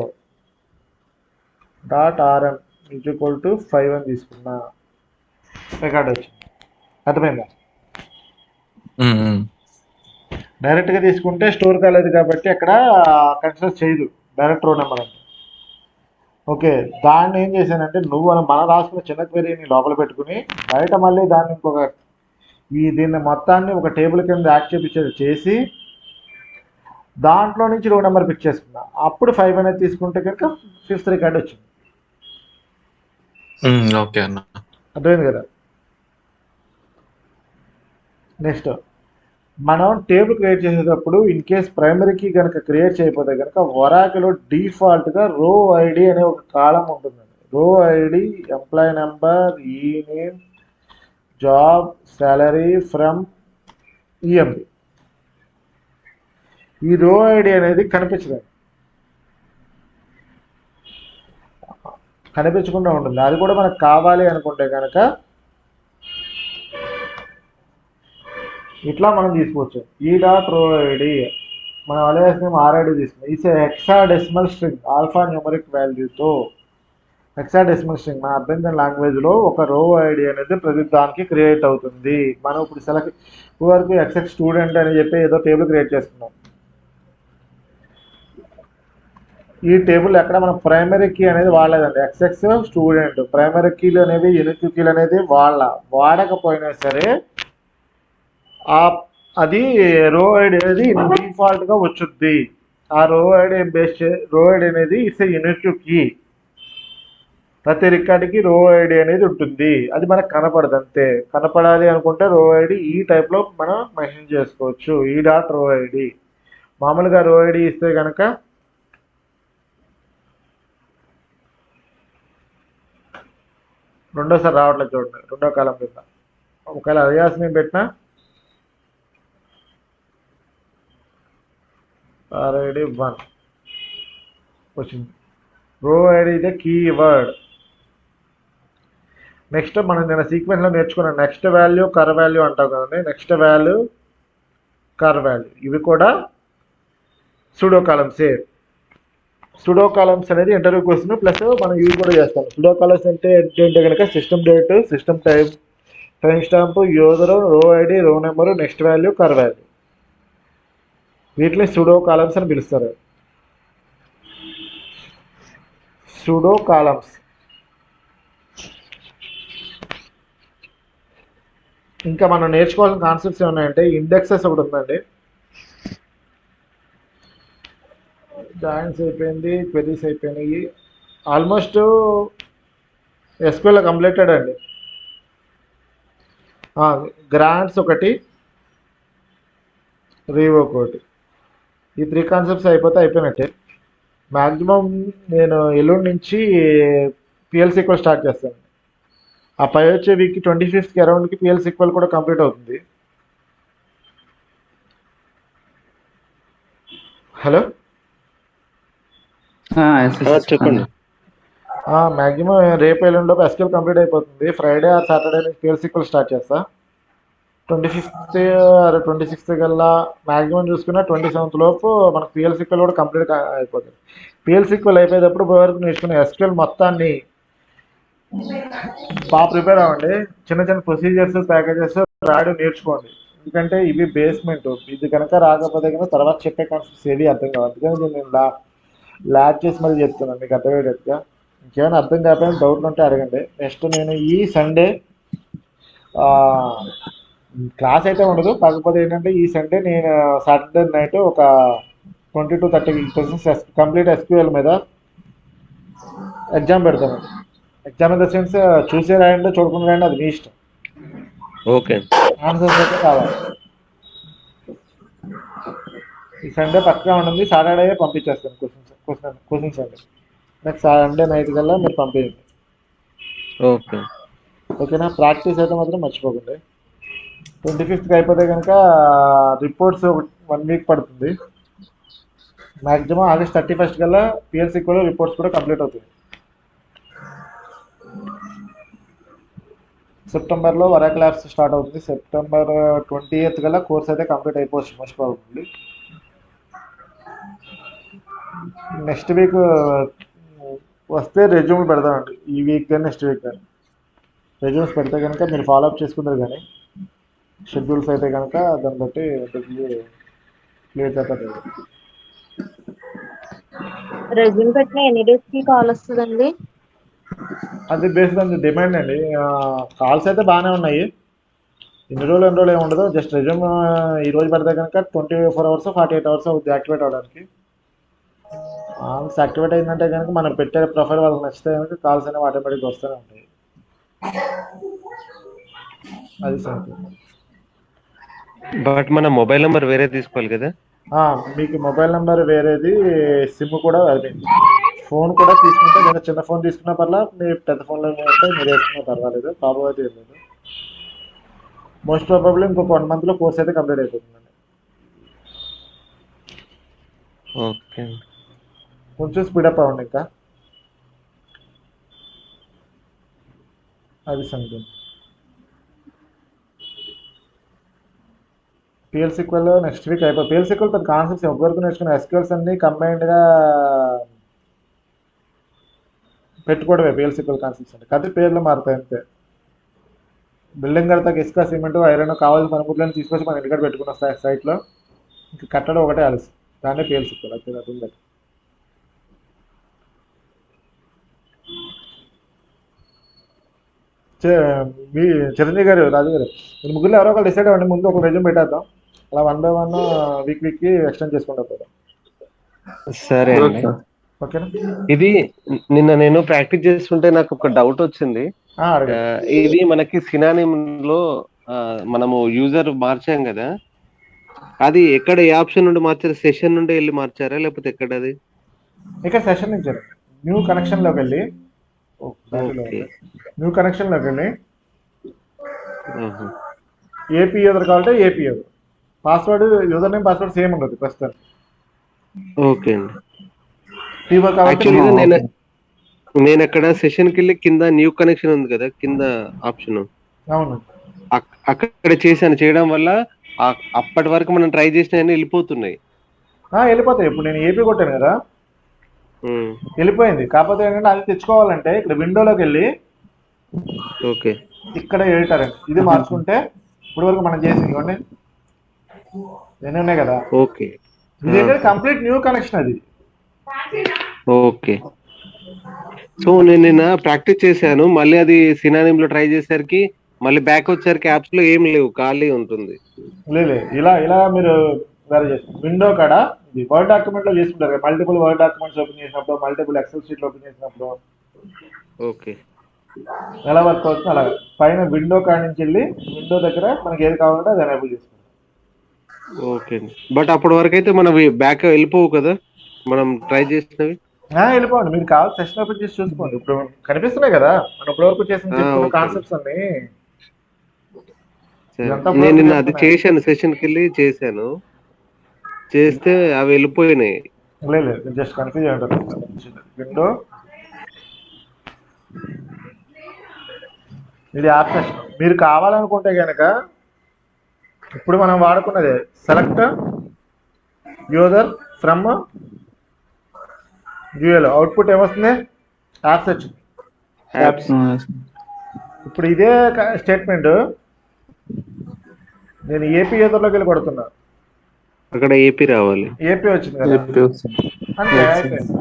డాట్ ఆర్ఎం =5 అని తీసుకున్నా, రికార్డ్ వచ్చింది. అర్థమైందా? డైరెక్ట్గా తీసుకుంటే స్టోర్ కాలేదు కాబట్టి అక్కడ కన్సిడర్ చేయదు డైరెక్ట్ రో నెంబర్ అంటే. ఓకే, దాన్ని ఏం చేశానంటే మన రాసుకున్న చిన్న క్వెరీని లోపల పెట్టుకుని బయట మళ్ళీ దాన్ని దీన్ని మొత్తాన్ని ఒక టేబుల్ కింద యాక్ట్ చేసి దాంట్లో నుంచి రో నెంబర్ పిక్ చేసుకున్నా. అప్పుడు 5 అనేది తీసుకుంటే కనుక 5th రికార్డ్ వచ్చింది. ఓకే అన్న. అర్థమైంది కదా? నెక్స్ట్ మనం టేబుల్ క్రియేట్ చేసేటప్పుడు ఇన్ కేస్ ప్రైమరీకి కనుక క్రియేట్ చేయకపోతే కనుక ఒరాకిల్లో డిఫాల్ట్గా రో ఐడి అనే ఒక కాలం ఉంటుందండి. రో ఐడి, ఎంప్లాయీ నెంబర్, ఈ name, job, salary from EMD. ఈ రో ఐడి అనేది కనిపించకుండా ఉంటుంది. అది కూడా మనకు కావాలి అనుకుంటే కనుక ఇట్లా మనం తీసుకోవచ్చు. ఈ డాట్ రో ఐడి మనం అలియాస్ నేమ్ ఆర్ఐడి తీసుకున్నాం. It's hexadecimal string alpha numeric వాల్యూతో. హెక్సాడెసిమల్ స్ట్రింగ్ మన అర్థం కాని లాంగ్వేజ్లో ఒక రో ఐడి అనేది ప్రతి దానికి క్రియేట్ అవుతుంది. మనం ఇప్పుడు వరకు ఎక్సెక్స్ స్టూడెంట్ అని చెప్పి ఏదో టేబుల్ క్రియేట్ చేసుకున్నాం. ఈ టేబుల్ ఎక్కడ మనం ప్రైమరీ కీ అనేది వాడలేదండి. ఎక్సెక్స్ స్టూడెంట్ ప్రైమరీ కీలు అనేవి యూనిక్ కీలు అనేది వాడకపోయినా సరే అది రో ఐడి అనేది డిఫాల్ట్గా వచ్చుద్ది. ఆ రో ఐడి అనేది ఇట్స్ యూనిక్ కీ. ప్రతి రికార్డుకి రో ఐడి అనేది ఉంటుంది. అది మనకు కనపడదు అంతే. కనపడాలి అనుకుంటే రో ఐడి ఈ టైప్లో మనం మెన్షన్ చేసుకోవచ్చు. ఈ డాట్ రో ఐడి మామూలుగా రో ఐడి ఇస్తే కనుక రెండోసారి రావట్లేదు చూడండి, రెండో కాలం కింద. ఒకవేళ అలియాస్ నేమ్ పెట్టినా ఆర్ఐడి 1 వచ్చింది. రో ఐడి ఇదే కీవర్డ్. నెక్స్ట్ మనం నేను సీక్వెన్స్లో నేర్చుకున్నాను నెక్స్ట్ వాల్యూ కర్ వాల్యూ అంటాం కదండి. నెక్స్ట్ వాల్యూ కర్ వాల్యూ ఇవి కూడా సూడో కాలమ్సే. సూడో కాలమ్స్ అనేది ఇంటర్వ్యూ క్వశ్చన్ ప్లస్ మనం యూజ్ కూడా చేస్తాం. సూడో కాలమ్స్ అంటే ఏంటంటే కనుక system date, system time stamp, user, రో ఐడి, రో నెంబరు, నెక్స్ట్ వాల్యూ, కర్ వాల్యూ. వీటిని సూడో కాలమ్స్ అని పిలుస్తారు. Pseudo columns. ఇంకా మనం నేర్చుకోవాల్సిన కాన్సెప్ట్స్ ఏమున్నాయంటే ఇండెక్సెస్ ఒకటి ఉందండి. జాయిన్స్ అయిపోయింది, క్వెరీస్ అయిపోయినాయి. ఆల్మోస్ట్ ఎస్క్యూఎల్ కంప్లీటెడ్ అండి. గ్రాంట్స్ ఒకటి, రీవోక్ ఒకటి. ఈ 3 కాన్సెప్ట్స్ అయిపోయినట్టే. మ్యాక్సిమం నేను ఎల్లుండి నుంచి పిఎల్ సీక్వెల్ స్టార్ట్ చేస్తాను. ఆ పై వచ్చే వీక్ 25th అరౌండ్కి పిఎల్ సీక్వెల్ కూడా కంప్లీట్ అవుతుంది. హలో చెప్పండి. మ్యాక్సిమం రేపు ఎల్లుండిలోపు ఎస్క్యూఎల్ కంప్లీట్ అయిపోతుంది. ఫ్రైడే ఆర్ సాటర్డే నుంచి పిఎల్ సీక్వెల్ స్టార్ట్ చేస్తా. 25th ఆర్ 26th కల్లా మ్యాక్సిమం చూసుకున్నా 27th లోపు మనకు పిఎల్ సీక్వెల్ కూడా కంప్లీట్ అయిపోతుంది. పిఎల్ సీక్వెల్ అయిపోయేటప్పుడు వరకు నేర్చుకున్న ఎస్క్యూఎల్ మొత్తాన్ని బాగా ప్రిపేర్ అవ్వండి. చిన్న చిన్న ప్రొసీజర్స్, ప్యాకేజెస్ రాయడం నేర్చుకోండి. ఎందుకంటే ఇవి బేస్మెంట్. ఇది కనుక రాకపోతే కనుక తర్వాత చెప్పే కాన్సెప్ట్స్ ఏవి అర్థం కావు. అందుకని నేను ల్యాబ్ చేసి మళ్ళీ చెప్తున్నాను మీకు అర్థమయ్యేటట్టుగా. ఇంకేమైనా అర్థం కాకపోయినా డౌట్లు ఉంటే అడగండి. నెక్స్ట్ నేను ఈ సండే క్లాస్ అయితే ఉండదు. కాకపోతే ఏంటంటే ఈ సండే నేను సాటర్డే నైట్ ఒక 20 to 30 క్వశ్చన్స్ కంప్లీట్ ఎస్క్యూఎల్ మీద ఎగ్జామ్ పెడతాను. ఎగ్జామ్ ఇన్ ద సెన్స్ చూసే రాయండి, చూడకుండా రాయండి, అది మీ ఇష్టం. ఓకే, ఆన్సర్స్ అయితే కావాలి. ఈ సండే పక్కా ఉంటుంది. సాటర్డే పంపించేస్తాను క్వశ్చన్స్ అండి. నెక్స్ట్ సండే నైట్ కల్లా మీరు పంపించండి. ఓకే, ఓకేనా? ప్రాక్టీస్ అయితే మాత్రం మర్చిపోకండి. 25th అయిపోతే కనుక రిపోర్ట్స్ 1 week పడుతుంది. మ్యాక్సిమం ఆగస్ట్ 31st కల్లా పిఎల్సీ కూడా రిపోర్ట్స్ కూడా కంప్లీట్ అవుతుంది. సెప్టెంబర్లో వరాక్ ల్యాబ్స్ స్టార్ట్ అవుతుంది. సెప్టెంబర్ 20th కల్లా కోర్స్ అయితే కంప్లీట్ అయిపోవచ్చు మోస్ట్ ప్రాబబ్లీ. నెక్స్ట్ వీక్ వస్తే రెజ్యూమ్ పెడదామండి, ఈ వీక్ కానీ నెక్స్ట్ వీక్ కానీ. రెజ్యూమ్స్ పెడితే కనుక మీరు ఫాలోఅప్ చేసుకుంటారు, కానీ షెడ్యూల్స్ అయితే కనుక దాన్ని బట్టి క్లియర్ చేస్తారు. రెజ్యూమ్ పెట్టిన ఎన్ని డేస్ కి కాల్ వస్తుందండి? అది బేస్డ్ ఆన్ ది డిమాండ్ అండి. కాల్స్ అయితే బాగానే ఉన్నాయి, ఎన్ని రోజులు ఏమి ఉండదు. జస్ట్ రెజ్యూమ్ ఈ రోజు పెడితే కనుక 24 hours 48 hours అవుతుంది యాక్టివేట్ అవ్వడానికి. యాక్టివేట్ అయిందంటే కనుక మనం పెట్టే ప్రొఫైల్ వాళ్ళకి నచ్చితే కనుక కాల్స్ అనేవి ఆటోమేటిక్గా వస్తూనే ఉంటాయి. అది సంగతి. బట్ మన మొబైల్ నెంబర్ వేరే తీసుకోవాలి కదా? మీకు మొబైల్ నెంబర్ వేరేది, సిమ్ కూడా అది, ఫోన్ కూడా తీసుకుంటే నేను చిన్న ఫోన్ తీసుకున్న పర్లా, మీ పెద్ద ఫోన్లో ఉంటే మీరు వేసుకున్నా పర్వాలేదు, ప్రాబ్లం అయితే ఏం లేదు. మోస్ట్ ప్రాబబ్లీ ఇంకొక 1 monthలో కోర్స్ అయితే కంప్లీట్ అయిపోతుందండి. ఓకే, కొంచెం స్పీడప్ అవ్వండి ఇంకా. అది సంగతి. పిఎల్ సీక్వెల్ నెక్స్ట్ వీక్ అయిపోయి, పిఎల్ సీక్వెల్ పెద్ద కాన్సెప్ట్స్ ఎవరికి నేర్చుకున్న ఎస్క్యూఎల్స్ అన్ని కంబైన్డ్గా పెట్టుకోవడమే పిఎల్ సీక్వెల్ కాన్సెప్ట్స్ అంటే. కథ పేర్లు మారుతాయి అంతే. బిల్డింగ్ కడతాకి ఇసుక, సిమెంట్, ఐరన్ కావాల్సిన పనిముట్లను తీసుకొచ్చి మన ఇంటికాడ పెట్టుకున్న సైట్లో ఇంకా కట్టడం ఒకటే ఆలస్యం, దాన్నే పిఎల్ సీక్వెల్. అది అర్థం. మీ చిరంజీవి గారు, రాజు గారు, మీరు ముగ్గురు ఎవరో ఒకరు డిసైడ్ అవ్వండి. ముందు ఒక రెజ్యూమ్ పెట్టేద్దాం, అలా 1 by 1 వీక్కి ఎక్స్టెండ్ చేసుకుంటా పోదాం. సరే అండి. ఓకేనా? ఇది నిన్న నేను ప్రాక్టీస్ చేస్తుంటే నాకు ఒక డౌట్ వచ్చింది. ఇది మనకి సినానిమ్ లో మనము యూజర్ మార్చాం కదా, అది ఎక్కడ ఏ ఆప్షన్ నుండి మార్చారు? సెషన్ నుండి వెళ్ళి మార్చారా లేకపోతే ఎక్కడ? అది ఇక్కడ సెషన్ నుంచి న్యూ కనెక్షన్లోకి వెళ్ళి, ఏపీ యూజర్ కావాలంటే AP user, password user name password same ఉండదు ప్రస్తుతం. ఓకే అండి. నేను అక్కడ సెషన్కి వెళ్ళి కింద న్యూ కనెక్షన్ ఉంది కదా, కింద ఆప్షన్, అవును, అక్కడ చేయడం వల్ల అప్పటి వరకు మనం ట్రై చేసిన వెళ్ళిపోతున్నాయి. వెళ్ళిపోతాయి. ఇప్పుడు నేను ఏపీ కొట్టాను కదా, వెళ్ళిపోయింది. కాకపోతే ఏంటంటే అది తెచ్చుకోవాలంటే ఇక్కడ విండోలోకి వెళ్ళి, ఓకే, ఇక్కడ ఎడిటర్ అండి, ఇది మార్చుకుంటే ఇప్పుడు వరకు మనం చేసింది ఇవ్వండి ఎన్ని ఉన్నాయి కదా. ఓకే, ఇది ఏంటంటే కంప్లీట్ న్యూ కనెక్షన్ అది. ఓకే. సో నేను నిన్న ప్రాక్టీస్ చేశాను, మళ్ళీ అది సినానిమ్ లో ట్రై చేసేసరికి మళ్ళీ బ్యాక్ వచ్చేసరికి యాప్స్ లో ఏం లేవు, ఖాళీ ఉంటుంది. లేదు, ఇలా మీరు వేరే చేస్తారు. విండో కాడ ఇది వర్డ్ డాక్యుమెంట్ లో చేసుకుంటారు కదా, మల్టిపుల్ వర్డ్ డాక్యుమెంట్స్ ఓపెన్ చేసినప్పుడు, మల్టిపుల్ ఎక్సెల్ షీట్లు ఓపెన్ చేసినప్పుడు ఓకే, ఎలా వర్క్ అవుతుంది అలాగే పైన విండో కాడ నుంచి వెళ్ళి విండో దగ్గర మనకి ఏది కావాలంటే అది ఎనేబుల్ చేసుకుంటాం. ఓకే. బట్ అప్పటి వరకు అయితే మనం బ్యాక్ వెళ్ళిపోవు కదా మనం ట్రై చేసినవి? వెళ్ళిపోండి, మీరు కావాలి సెషన్ ఓపెన్ చేసి చూసుకోండి. ఇప్పుడు కనిపిస్తున్నాయి కదా మనం ఇప్పటి వరకు చేసిన కాన్సెప్ట్స్ అన్ని. నేను నిన్న అది చేశాను, సెషన్కి వెళ్ళి చేశాను, చేస్తే అవి వెళ్ళిపోయినాయి. లేదు, జస్ట్ కన్ఫ్యూజ్ అయ్యారు. విండో ఇది యాప్ సెషన్. మీరు కావాలనుకుంటే కనుక ఇప్పుడు మనం వాడుకున్నదే select user from dual, output ఏమొస్తుంది? App session. ఇప్పుడు ఇదే స్టేట్మెంట్ నేను ఏపీ యూజర్లోకి వెళ్ళి కొడుతున్నా, అక్కడ ఏపీ రావాలి, ఏపీ వచ్చింది కదా, అంతే అయిపోయింది.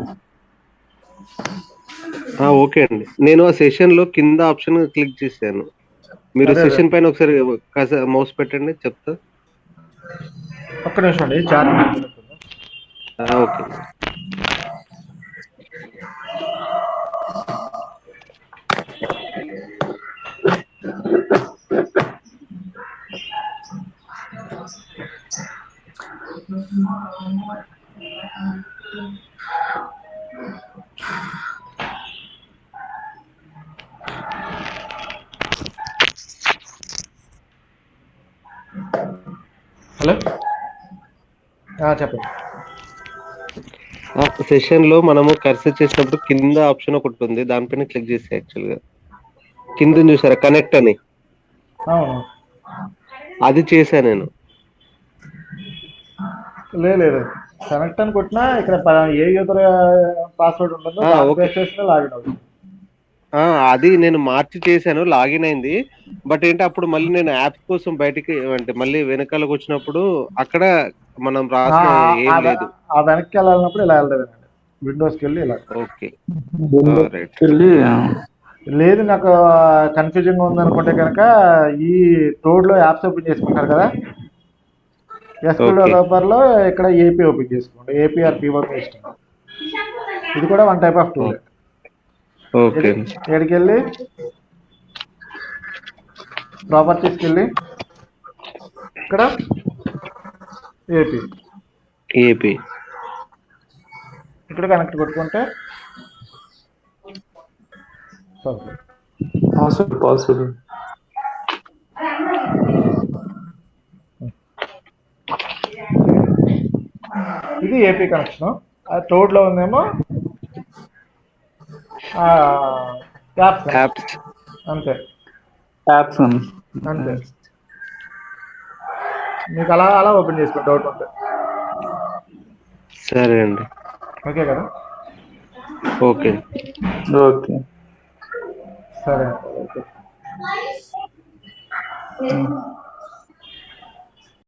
ఓకే అండి. నేను ఆ సెషన్ లో కింద ఆప్షన్ క్లిక్ చేశాను. మీరు సెషన్ పైన ఒకసారి మౌస్ పెట్టండి, చెప్తా. ఒక్క నిమిషం అండి, చార్ట్. ఓకే. హలో, చెప్పండి. సెషన్ లో మనము కర్సర్ చేసినప్పుడు కింద ఆప్షన్ ఒకటి ఉంది, దానిపైన క్లిక్ చేసి యాక్చువల్ గా కింద చూసారా కనెక్ట్ అని, అది చేశా నేను. లేదు కనెక్ట్ అని కొట్టినా ఇక్కడ ఏ యూజర్ పాస్వర్డ్ ఉంటుందో ఆ, దాని ఓకే. బేస్ చేసిన లాగిన్ అవుతుంది. అది నేను మార్చి చేశాను, లాగిన్ అయింది. బట్ ఏంటి అప్పుడు మళ్ళీ నేను యాప్స్ కోసం బయటికి అంటే మళ్ళీ వెనకాలకు వచ్చినప్పుడు అక్కడ మనం రాసిన ఏం లేదు. ఆ వెనక్కి వెళ్ళాలన్నప్పుడు ఇలా వెళ్ళలేదండి, విండోస్కి వెళ్ళి ఇలా. Okay right. వెళ్ళి లేదు నాకు కన్ఫ్యూజన్గా ఉందనుకుంటే కనుక ఈ టోడ్లో యాప్స్ ఓపెన్ చేసుకుంటారు కదా, ఎస్క్యూఎల్ Okay. డెవలపర్లో ఇక్కడ ఏపీ ఓపెన్ చేసుకోండి, ఏపీఆర్ పిఓపి ఇష్టం. ఇది కూడా one type of tool. Okay ఎక్కడికి వెళ్ళి ప్రాపర్టీస్కి వెళ్ళి ఇక్కడ ఏపీ ఏపీ ఇక్కడ కనెక్ట్ కొట్టుకుంటే సరే. పాస్వర్డ్ ఇది ఏపీ కనెక్షన్. ఆ టోడ్లో ఉందేమో యాప్స్ యాప్స్. అంతే యాప్స్ అంతే. మీకు అలా అలా ఓపెన్ చేసుకోండి డౌట్ ఉంటే. సరే అండి. ఓకే కదా? ఓకే. ఓకే. సరే ఓకే.